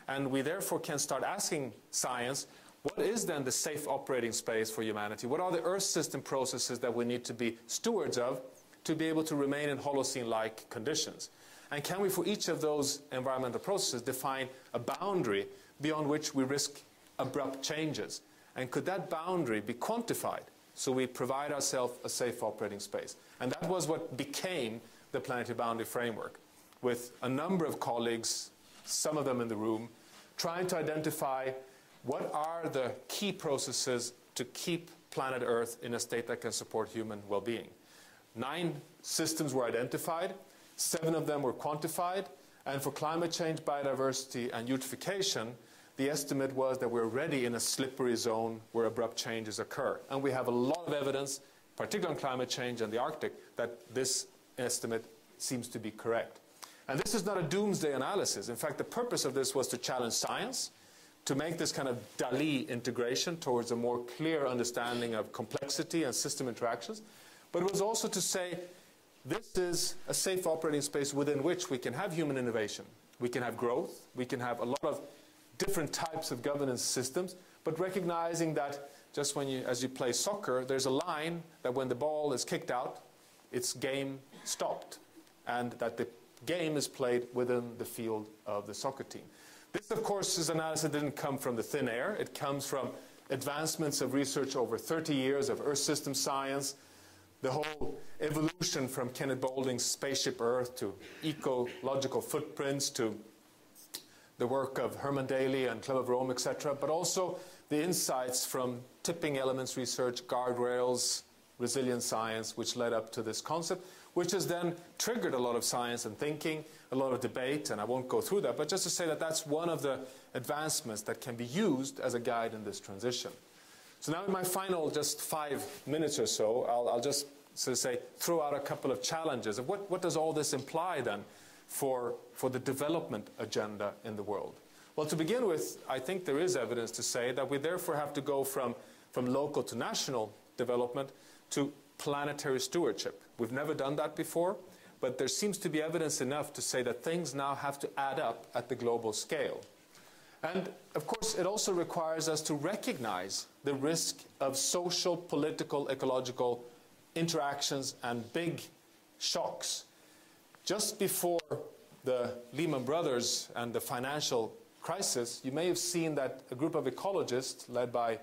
And we therefore can start asking science, what is then the safe operating space for humanity? What are the Earth system processes that we need to be stewards of to be able to remain in Holocene-like conditions? And can we, for each of those environmental processes, define a boundary beyond which we risk abrupt changes? And could that boundary be quantified so we provide ourselves a safe operating space? And that was what became the Planetary Boundary Framework, with a number of colleagues, some of them in the room, trying to identify what are the key processes to keep planet Earth in a state that can support human well-being. 9 systems were identified, 7 of them were quantified, and for climate change, biodiversity, and eutrophication, the estimate was that we're already in a slippery zone where abrupt changes occur. And we have a lot of evidence, particularly on climate change and the Arctic, that this estimate seems to be correct. And this is not a doomsday analysis. In fact, the purpose of this was to challenge science, to make this kind of DALI integration towards a more clear understanding of complexity and system interactions. But it was also to say, this is a safe operating space within which we can have human innovation. We can have growth. We can have a lot of different types of governance systems, but recognizing that just as you play soccer, there's a line that when the ball is kicked out, it's game stopped, and that the game is played within the field of the soccer team. This, of course, is analysis that didn't come from the thin air. It comes from advancements of research over 30 years of Earth system science, the whole evolution from Kenneth Boulding's Spaceship Earth to ecological footprints to the work of Herman Daly and Clem of Rome, etc., but also the insights from tipping elements research, guardrails, resilient science, which led up to this concept, which has then triggered a lot of science and thinking, a lot of debate, and I won't go through that, but just to say that that's one of the advancements that can be used as a guide in this transition. So now in my final just 5 minutes or so, I'll just sort of say, throw out a couple of challenges of what does all this imply then for the development agenda in the world. Well, to begin with, I think there is evidence to say that we therefore have to go from local to national development to planetary stewardship. We've never done that before, but there seems to be evidence enough to say that things now have to add up at the global scale. And of course, it also requires us to recognize the risk of social, political, ecological interactions and big shocks. Just before the Lehman Brothers and the financial crisis, you may have seen that a group of ecologists led by,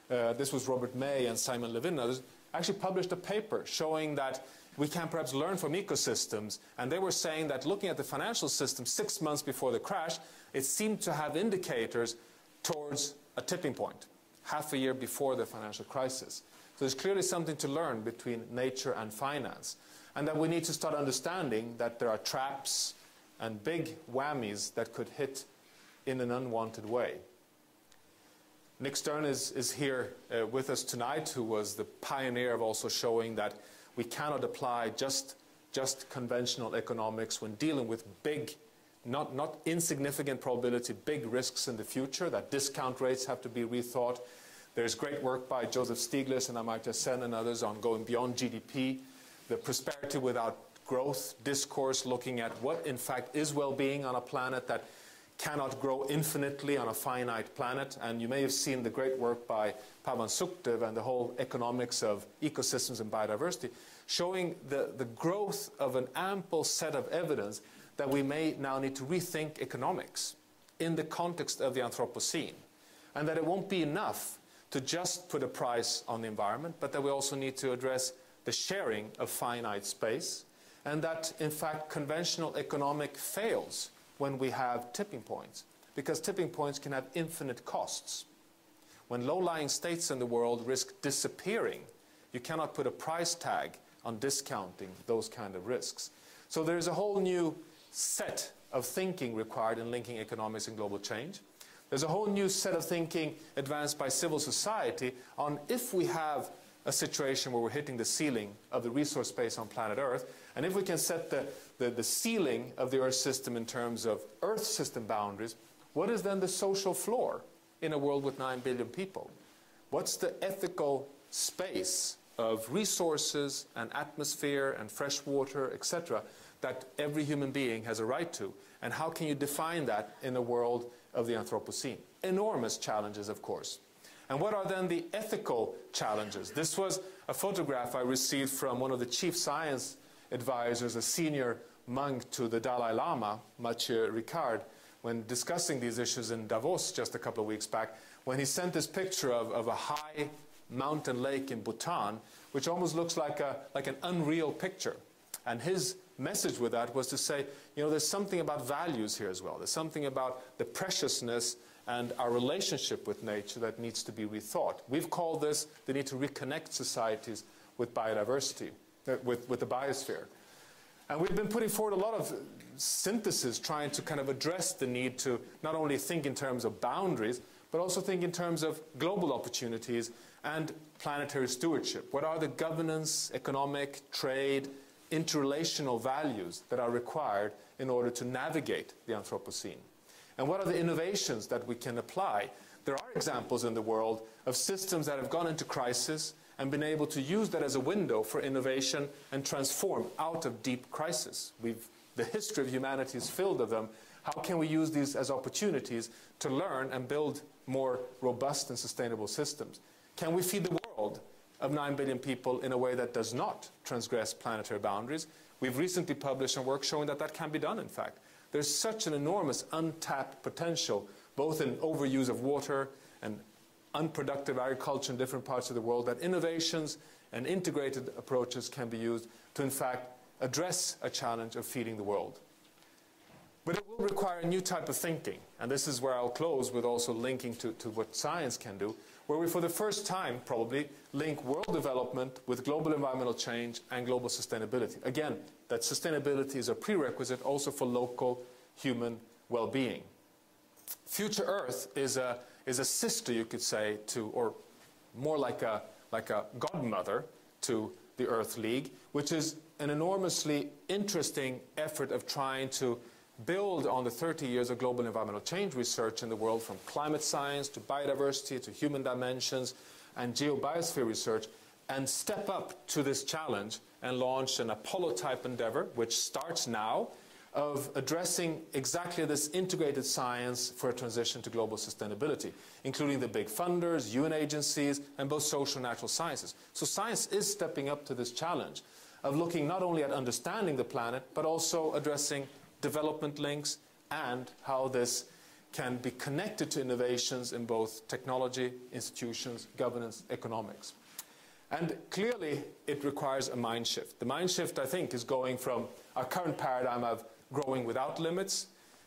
this was Robert May and Simon Levin, others, actually published a paper showing that we can perhaps learn from ecosystems. And they were saying that looking at the financial system 6 months before the crash, it seemed to have indicators towards a tipping point, half a year before the financial crisis. So there's clearly something to learn between nature and finance. And that we need to start understanding that there are traps and big whammies that could hit in an unwanted way. Nick Stern is here with us tonight, who was the pioneer of also showing that we cannot apply just conventional economics when dealing with big, not insignificant probability, big risks in the future, that discount rates have to be rethought. There's great work by Joseph Stiglitz and Amartya Sen and others on going beyond GDP, the prosperity without growth discourse, looking at what in fact is well-being on a planet that cannot grow infinitely on a finite planet. And you may have seen the great work by Pavan Sukhdev and the whole economics of ecosystems and biodiversity, showing the growth of an ample set of evidence that we may now need to rethink economics in the context of the Anthropocene. And that it won't be enough to just put a price on the environment, but that we also need to address the sharing of finite space, and that in fact conventional economic fails when we have tipping points, because tipping points can have infinite costs. When low-lying states in the world risk disappearing, you cannot put a price tag on discounting those kind of risks. So there's a whole new set of thinking required in linking economics and global change. There's a whole new set of thinking advanced by civil society on if we have a situation where we're hitting the ceiling of the resource space on planet Earth, and if we can set the ceiling of the Earth system in terms of Earth system boundaries, what is then the social floor in a world with 9 billion people? What's the ethical space of resources and atmosphere and fresh water, etc., that every human being has a right to? And how can you define that in a world of the Anthropocene? Enormous challenges, of course. And what are then the ethical challenges? This was a photograph I received from one of the chief science advisors, a senior monk to the Dalai Lama, Mathieu Ricard, when discussing these issues in Davos just a couple of weeks back, when he sent this picture of a high mountain lake in Bhutan, which almost looks like an unreal picture. And his message with that was to say, you know, there's something about values here as well. There's something about the preciousness and our relationship with nature that needs to be rethought. We've called this the need to reconnect societies with biodiversity, with the biosphere. And we've been putting forward a lot of synthesis trying to kind of address the need to not only think in terms of boundaries, but also think in terms of global opportunities and planetary stewardship. What are the governance, economic, trade, interrelational values that are required in order to navigate the Anthropocene? And what are the innovations that we can apply? There are examples in the world of systems that have gone into crisis and been able to use that as a window for innovation and transform out of deep crisis. The history of humanity is filled with them. How can we use these as opportunities to learn and build more robust and sustainable systems? Can we feed the world of 9 billion people in a way that does not transgress planetary boundaries? We've recently published some work showing that that can be done, in fact. There's such an enormous untapped potential, both in overuse of water and unproductive agriculture in different parts of the world, that innovations and integrated approaches can be used to, in fact, address a challenge of feeding the world. But it will require a new type of thinking, and this is where I'll close with also linking to what science can do, where we for the first time probably link world development with global environmental change and global sustainability. Again, that sustainability is a prerequisite also for local human well-being. Future Earth is a sister, you could say, to, or more like a godmother to the Earth League, which is an enormously interesting effort of trying to build on the 30 years of global environmental change research in the world, from climate science to biodiversity to human dimensions and geobiosphere research, and step up to this challenge and launch an Apollo-type endeavor, which starts now, of addressing exactly this integrated science for a transition to global sustainability, including the big funders, UN agencies, and both social and natural sciences. So science is stepping up to this challenge of looking not only at understanding the planet, but also addressing development links and how this can be connected to innovations in both technology, institutions, governance, economics. And clearly, it requires a mind shift. The mind shift, I think, is going from our current paradigm of growing without limits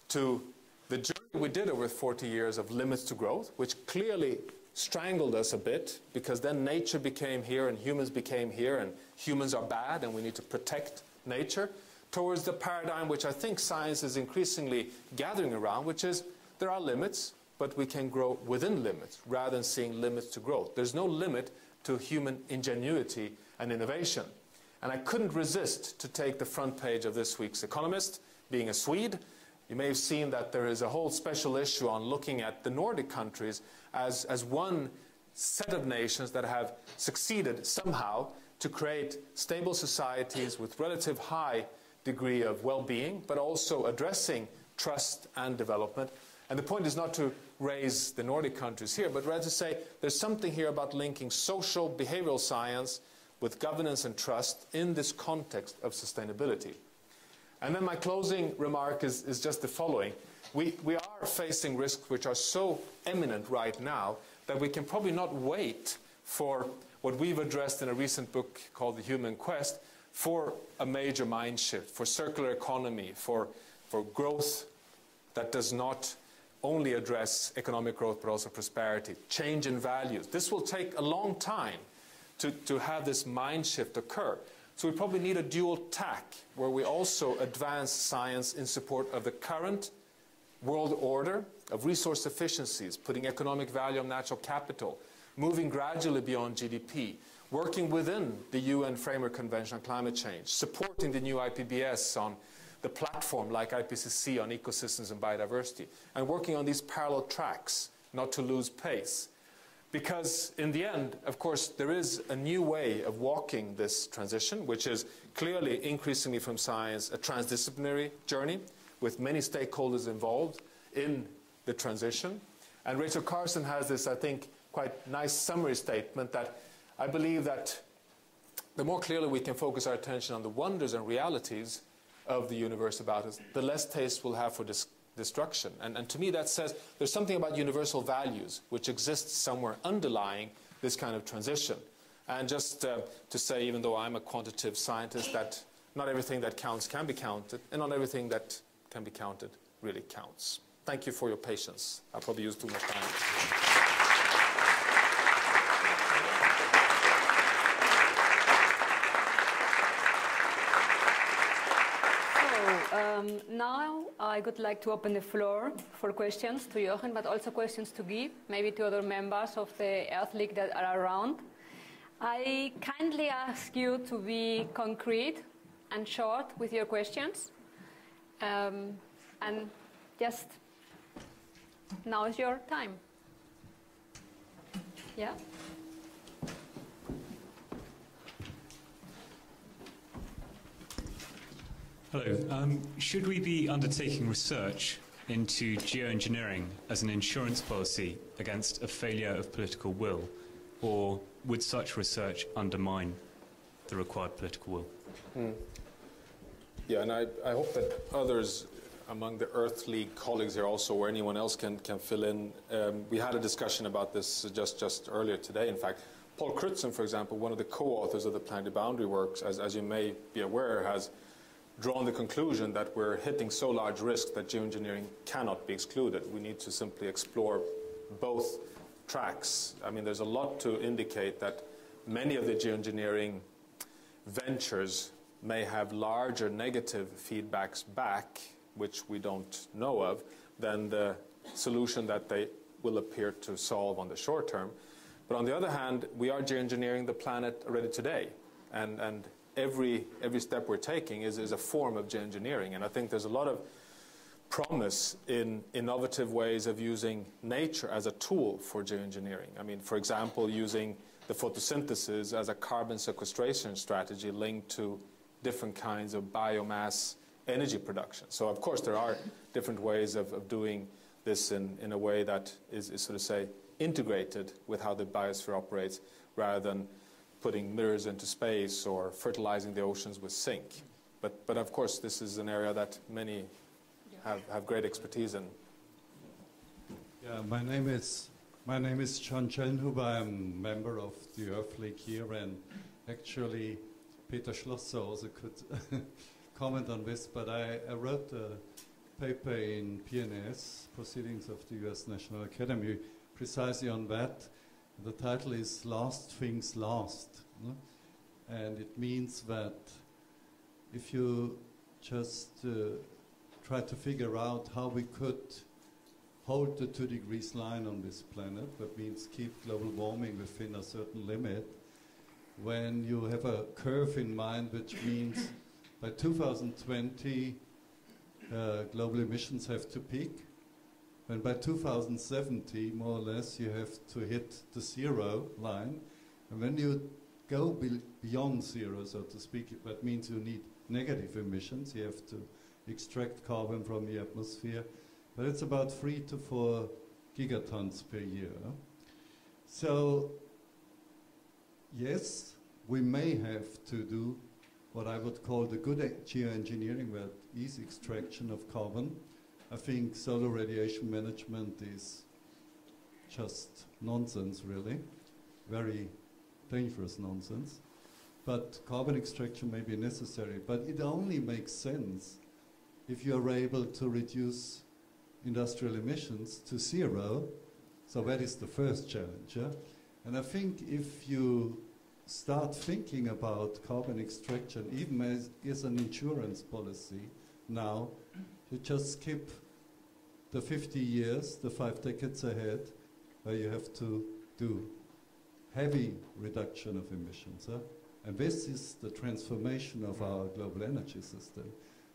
to the journey we did over 40 years of limits to growth, which clearly strangled us a bit, because then nature became here and humans became here, and humans are bad and we need to protect nature, towards the paradigm which I think science is increasingly gathering around, which is there are limits, but we can grow within limits rather than seeing limits to growth. There's no limit to human ingenuity and innovation. And I couldn't resist to take the front page of this week's Economist. Being a Swede, you may have seen that there is a whole special issue on looking at the Nordic countries as one set of nations that have succeeded somehow to create stable societies with relative high degree of well-being, but also addressing trust and development. And the point is not to raise the Nordic countries here, but rather to say there's something here about linking social behavioral science with governance and trust in this context of sustainability. And then my closing remark is just the following. We are facing risks which are so imminent right now that we can probably not wait for what we've addressed in a recent book called The Human Quest, for a major mind shift, for circular economy, for growth that does not only address economic growth but also prosperity, change in values. This will take a long time to have this mind shift occur. So we probably need a dual tack where we also advance science in support of the current world order of resource efficiencies, putting economic value on natural capital, moving gradually beyond GDP, working within the UN Framework Convention on Climate Change, supporting the new IPBES on the platform like IPCC on ecosystems and biodiversity, and working on these parallel tracks, not to lose pace. Because in the end, of course, there is a new way of walking this transition, which is clearly increasingly from science a transdisciplinary journey with many stakeholders involved in the transition. And Rachel Carson has this, I think, quite nice summary statement that I believe that the more clearly we can focus our attention on the wonders and realities of the universe about us, the less taste we'll have for destruction. And to me that says there's something about universal values which exists somewhere underlying this kind of transition. And just to say, even though I'm a quantitative scientist, that not everything that counts can be counted, and not everything that can be counted really counts. Thank you for your patience. I probably used too much time. Now I would like to open the floor for questions to Johan, but also questions to Guy, maybe to other members of the Earth League that are around. I kindly ask you to be concrete and short with your questions. And just now is your time. Yeah? Hello. Should we be undertaking research into geoengineering as an insurance policy against a failure of political will, or would such research undermine the required political will? Yeah, and I hope that others among the Earth League colleagues here also, or anyone else can fill in. We had a discussion about this just earlier today, in fact. Paul Crutzen, for example, one of the co-authors of the Planetary Boundary Works, as you may be aware, has drawn the conclusion that we're hitting so large risk that geoengineering cannot be excluded. We need to simply explore both tracks. I mean, there's a lot to indicate that many of the geoengineering ventures may have larger negative feedbacks back, which we don't know of, than the solution that they will appear to solve on the short term. But on the other hand, we are geoengineering the planet already today, and every step we're taking is a form of geoengineering. And I think there's a lot of promise in innovative ways of using nature as a tool for geoengineering. I mean, for example, using the photosynthesis as a carbon sequestration strategy linked to different kinds of biomass energy production. So, of course, there are different ways of doing this in a way that is sort of, say, integrated with how the biosphere operates, rather than putting mirrors into space or fertilizing the oceans with zinc. But of course, this is an area that many have great expertise in. Yeah, my name is Chen. I'm a member of the Earth League here, and actually Peter Schlosser also could comment on this, but I wrote a paper in PNAS, Proceedings of the US National Academy, precisely on that. The title is Last Things Last. No? And it means that if you just try to figure out how we could hold the 2 degrees line on this planet, that means keep global warming within a certain limit, when you have a curve in mind, which means by 2020 global emissions have to peak, and by 2070, more or less, you have to hit the zero line. And when you go beyond zero, so to speak, that means you need negative emissions. You have to extract carbon from the atmosphere. But it's about 3 to 4 gigatons per year. So, yes, we may have to do what I would call the good geoengineering, that is extraction of carbon. I think solar radiation management is just nonsense, really. Very dangerous nonsense. But carbon extraction may be necessary. But it only makes sense if you are able to reduce industrial emissions to zero. So that is the first challenge. Yeah? And I think if you start thinking about carbon extraction, even as an insurance policy now, you just skip the 50 years, the 5 decades ahead, where you have to do heavy reduction of emissions. And this is the transformation of our global energy system.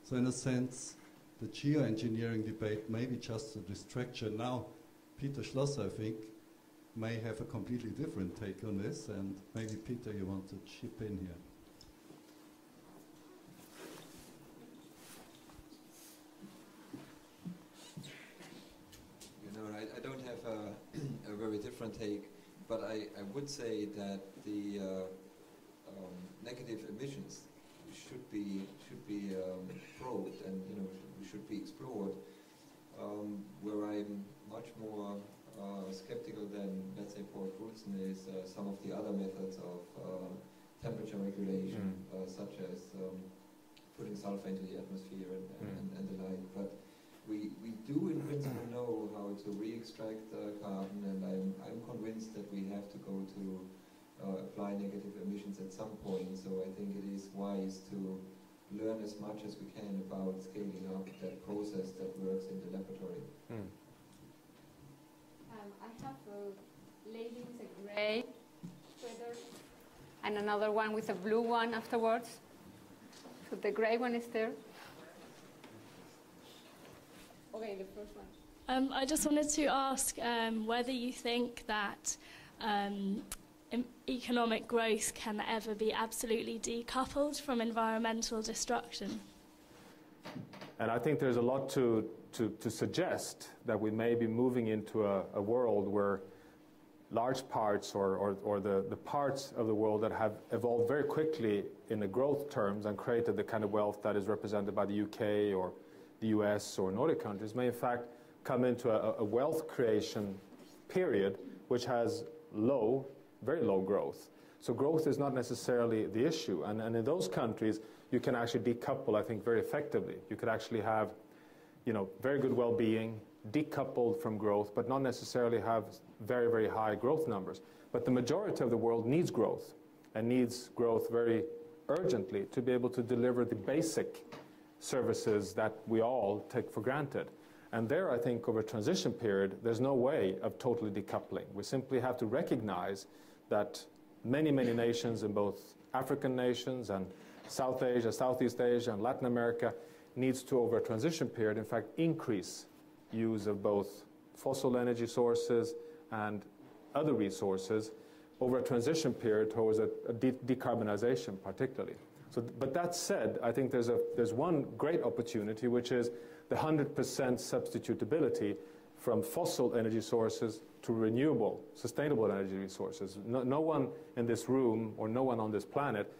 So in a sense, the geoengineering debate may be just a distraction. Now, Peter Schlosser, I think, may have a completely different take on this, and maybe Peter, you want to chip in here. You know, I don't have a very different take, but I would say that the negative emissions should be probed, and should be explored. Where I'm much more skeptical than, let's say, Paul Crutzen is some of the other methods of temperature regulation, such as putting sulfur into the atmosphere and the like. But we do in principle know how to re-extract carbon, and I'm convinced that we have to go to apply negative emissions at some point. So I think it is wise to learn as much as we can about scaling up that process that works in the laboratory. I have a lady with a gray sweater and another one with a blue one afterwards. So the gray one is there. Okay, the first one. I just wanted to ask whether you think that economic growth can ever be absolutely decoupled from environmental destruction. And I think there's a lot to suggest that we may be moving into a world where large parts or the parts of the world that have evolved very quickly in the growth terms and created the kind of wealth that is represented by the UK or the US or Nordic countries may in fact come into a wealth creation period which has very low growth. So growth is not necessarily the issue. And in those countries, you can actually decouple, I think, very effectively. You could actually have, very good well-being, decoupled from growth, but not necessarily have very, very high growth numbers. But the majority of the world needs growth, and needs growth very urgently to be able to deliver the basic services that we all take for granted. And there, I think, over a transition period, there's no way of totally decoupling. We simply have to recognize that many, many nations, in both African nations and South Asia, Southeast Asia, and Latin America, needs to, over a transition period, in fact, increase use of both fossil energy sources and other resources over a transition period towards a decarbonization, particularly. So, but that said, I think there's one great opportunity, which is the 100% substitutability from fossil energy sources to renewable, sustainable energy resources. No one in this room or no one on this planet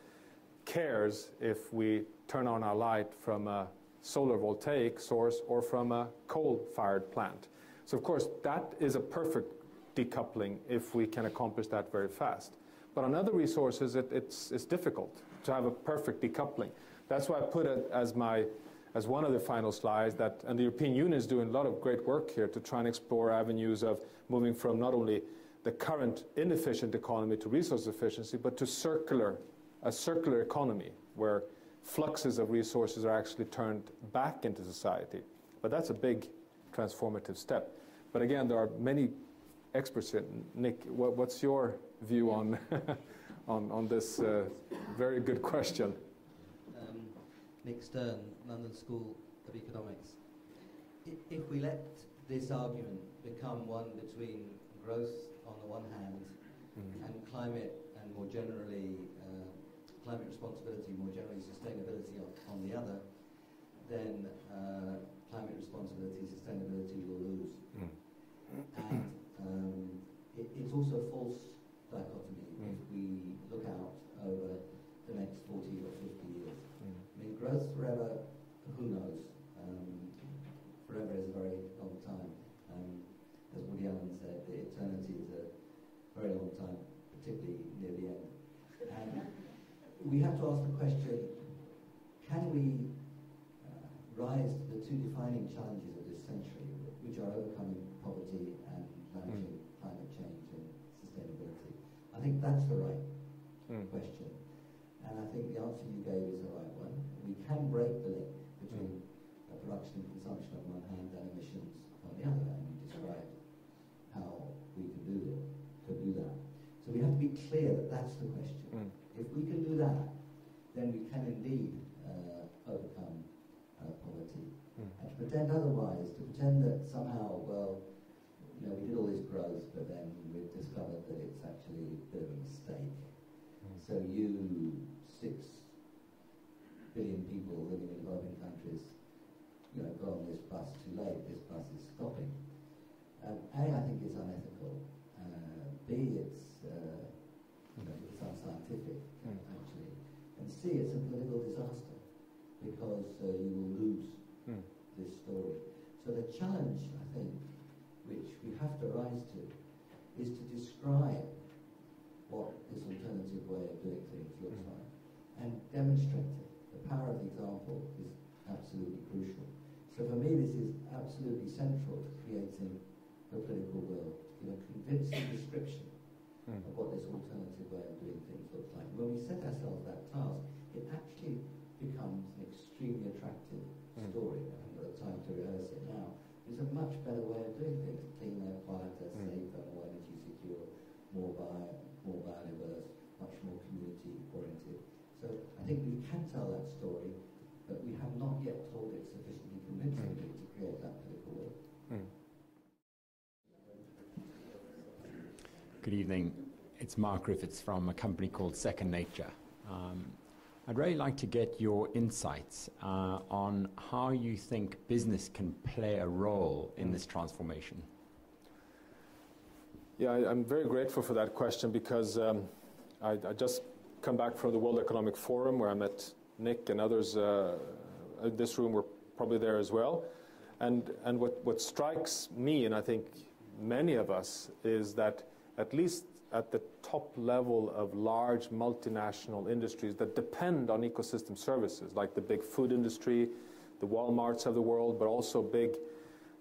cares if we turn on our light from a solar voltaic source or from a coal-fired plant. So, of course, that is a perfect decoupling if we can accomplish that very fast. But on other resources, it's difficult to have a perfect decoupling. That's why I put it as one of the final slides, and the European Union is doing a lot of great work here to try and explore avenues of moving from not only the current inefficient economy to resource efficiency, but to a circular economy where fluxes of resources are actually turned back into society. But that's a big transformative step. But again, there are many experts here. Nick, what's your view on on this very good question? Nick Stern, London School of Economics. If we let this argument become one between growth on the one hand and climate and more generally climate responsibility, more generally sustainability on the other, then climate responsibility, sustainability will lose. And it's also a false dichotomy if we look out over the next 40 or 50 years. I mean, growth forever, who knows? Forever is a very long time. As Woody Allen said, the eternity is a very long time, particularly near the end. And we have to ask the question, can we rise to the two defining challenges of this century, which are overcoming poverty and managing climate change and sustainability? I think that's the right question. And I think the answer you gave is the right one. We can break the link between production and consumption on one hand and emissions on the other, and you described how we can do that. So we have to be clear that that's the question. If we can do that, then we can indeed overcome poverty. And to pretend otherwise, to pretend that somehow, well, you know, we did all this growth, but then we've discovered that it's actually a bit of a mistake. So you 6 billion people living in developing countries, you know, go on this bus too late, this bus is stopping. A, I think it's unethical. B, it's, you know, it's unscientific, actually. And C, it's a political disaster, because you will lose this story. So the challenge, I think, which we have to rise to, is to describe what this alternative way of doing things looks like, and demonstrate it. The power of the example is absolutely crucial. So for me, this is absolutely central to creating the political will, to give a convincing description of what this alternative way of doing things looks like. When we set ourselves that task, it actually becomes an extremely attractive story. I haven't got time to rehearse it now. It's a much better way of doing things: cleaner, quieter, safer, more energy secure, more biodiverse, much more community oriented. So I think we can tell that story, but we have not yet told it sufficiently convincingly to create that political will. Good evening. It's Mark Griffiths from a company called Second Nature. I'd really like to get your insights on how you think business can play a role in this transformation. Yeah, I'm very grateful for that question, because I just come back from the World Economic Forum, where I met Nick and others in this room were probably there as well. And what strikes me, and I think many of us, is that at least at the top level of large multinational industries that depend on ecosystem services, like the big food industry, the Walmarts of the world, but also big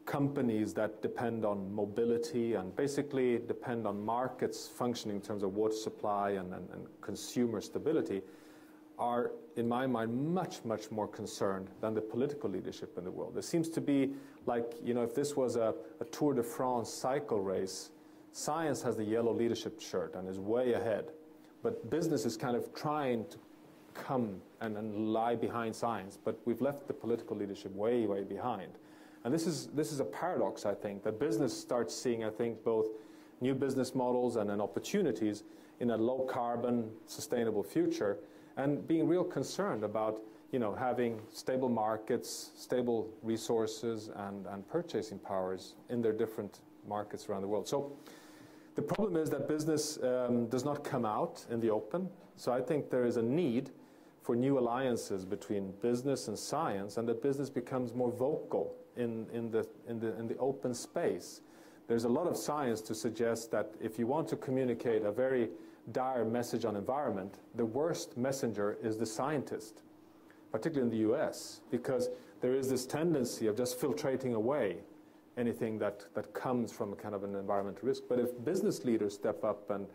companies that depend on mobility and basically depend on markets functioning in terms of water supply and consumer stability, are, in my mind, much, much more concerned than the political leadership in the world. There seems to be, like, you know, if this was a Tour de France cycle race, science has the yellow leadership shirt and is way ahead, but business is kind of trying to come and lie behind science, but we've left the political leadership way, way behind. And this is a paradox, I think, that business starts seeing, I think, both new business models and opportunities in a low-carbon, sustainable future, and being real concerned about, you know, having stable markets, stable resources, and purchasing powers in their different markets around the world. So the problem is that business does not come out in the open. So I think there is a need for new alliances between business and science, and that business becomes more vocal in the open space. There's a lot of science to suggest that if you want to communicate a very dire message on environment, the worst messenger is the scientist, particularly in the US, because there is this tendency of just filtrating away anything that comes from a kind of an environmental risk. But if business leaders step up and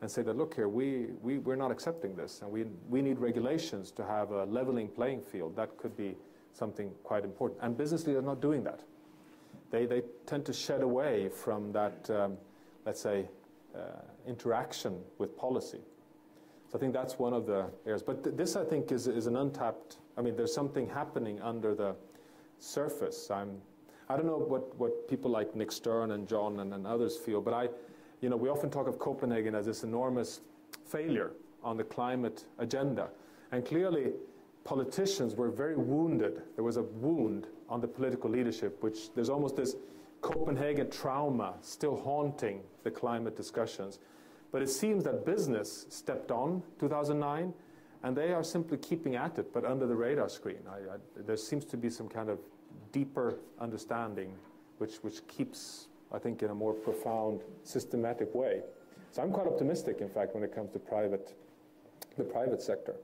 say that, look here, we're not accepting this, and we need regulations to have a leveling playing field, that could be something quite important. And business leaders are not doing that. They tend to shed away from that, let's say, interaction with policy. So I think that's one of the areas. But this, I think, is an untapped, I mean, there's something happening under the surface. I don't know what people like Nick Stern and John and others feel, but you know, we often talk of Copenhagen as this enormous failure on the climate agenda. And clearly, politicians were very wounded. There was a wound on the political leadership, which there's almost this Copenhagen trauma still haunting the climate discussions. But it seems that business stepped on 2009, and they are simply keeping at it, but under the radar screen. There seems to be some kind of deeper understanding, which keeps, I think, in a more profound, systematic way. So I'm quite optimistic, in fact, when it comes to the private sector.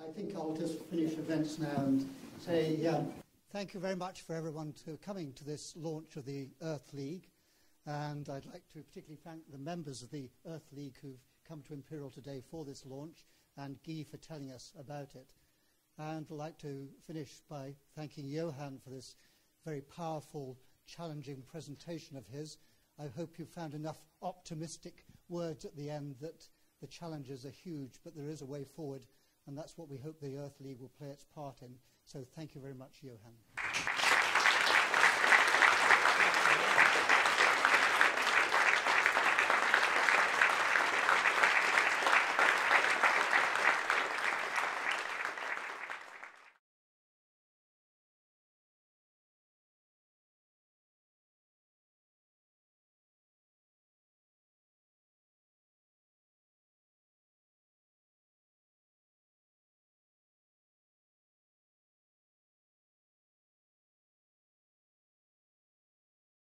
I think I'll just finish events now and say thank you very much for everyone coming to this launch of the Earth League. And I'd like to particularly thank the members of the Earth League who've come to Imperial today for this launch, and Guy for telling us about it. And I'd like to finish by thanking Johan for this very powerful, challenging presentation of his. I hope you found enough optimistic words at the end that the challenges are huge, but there is a way forward, and that's what we hope the Earth League will play its part in. So thank you very much, Johan.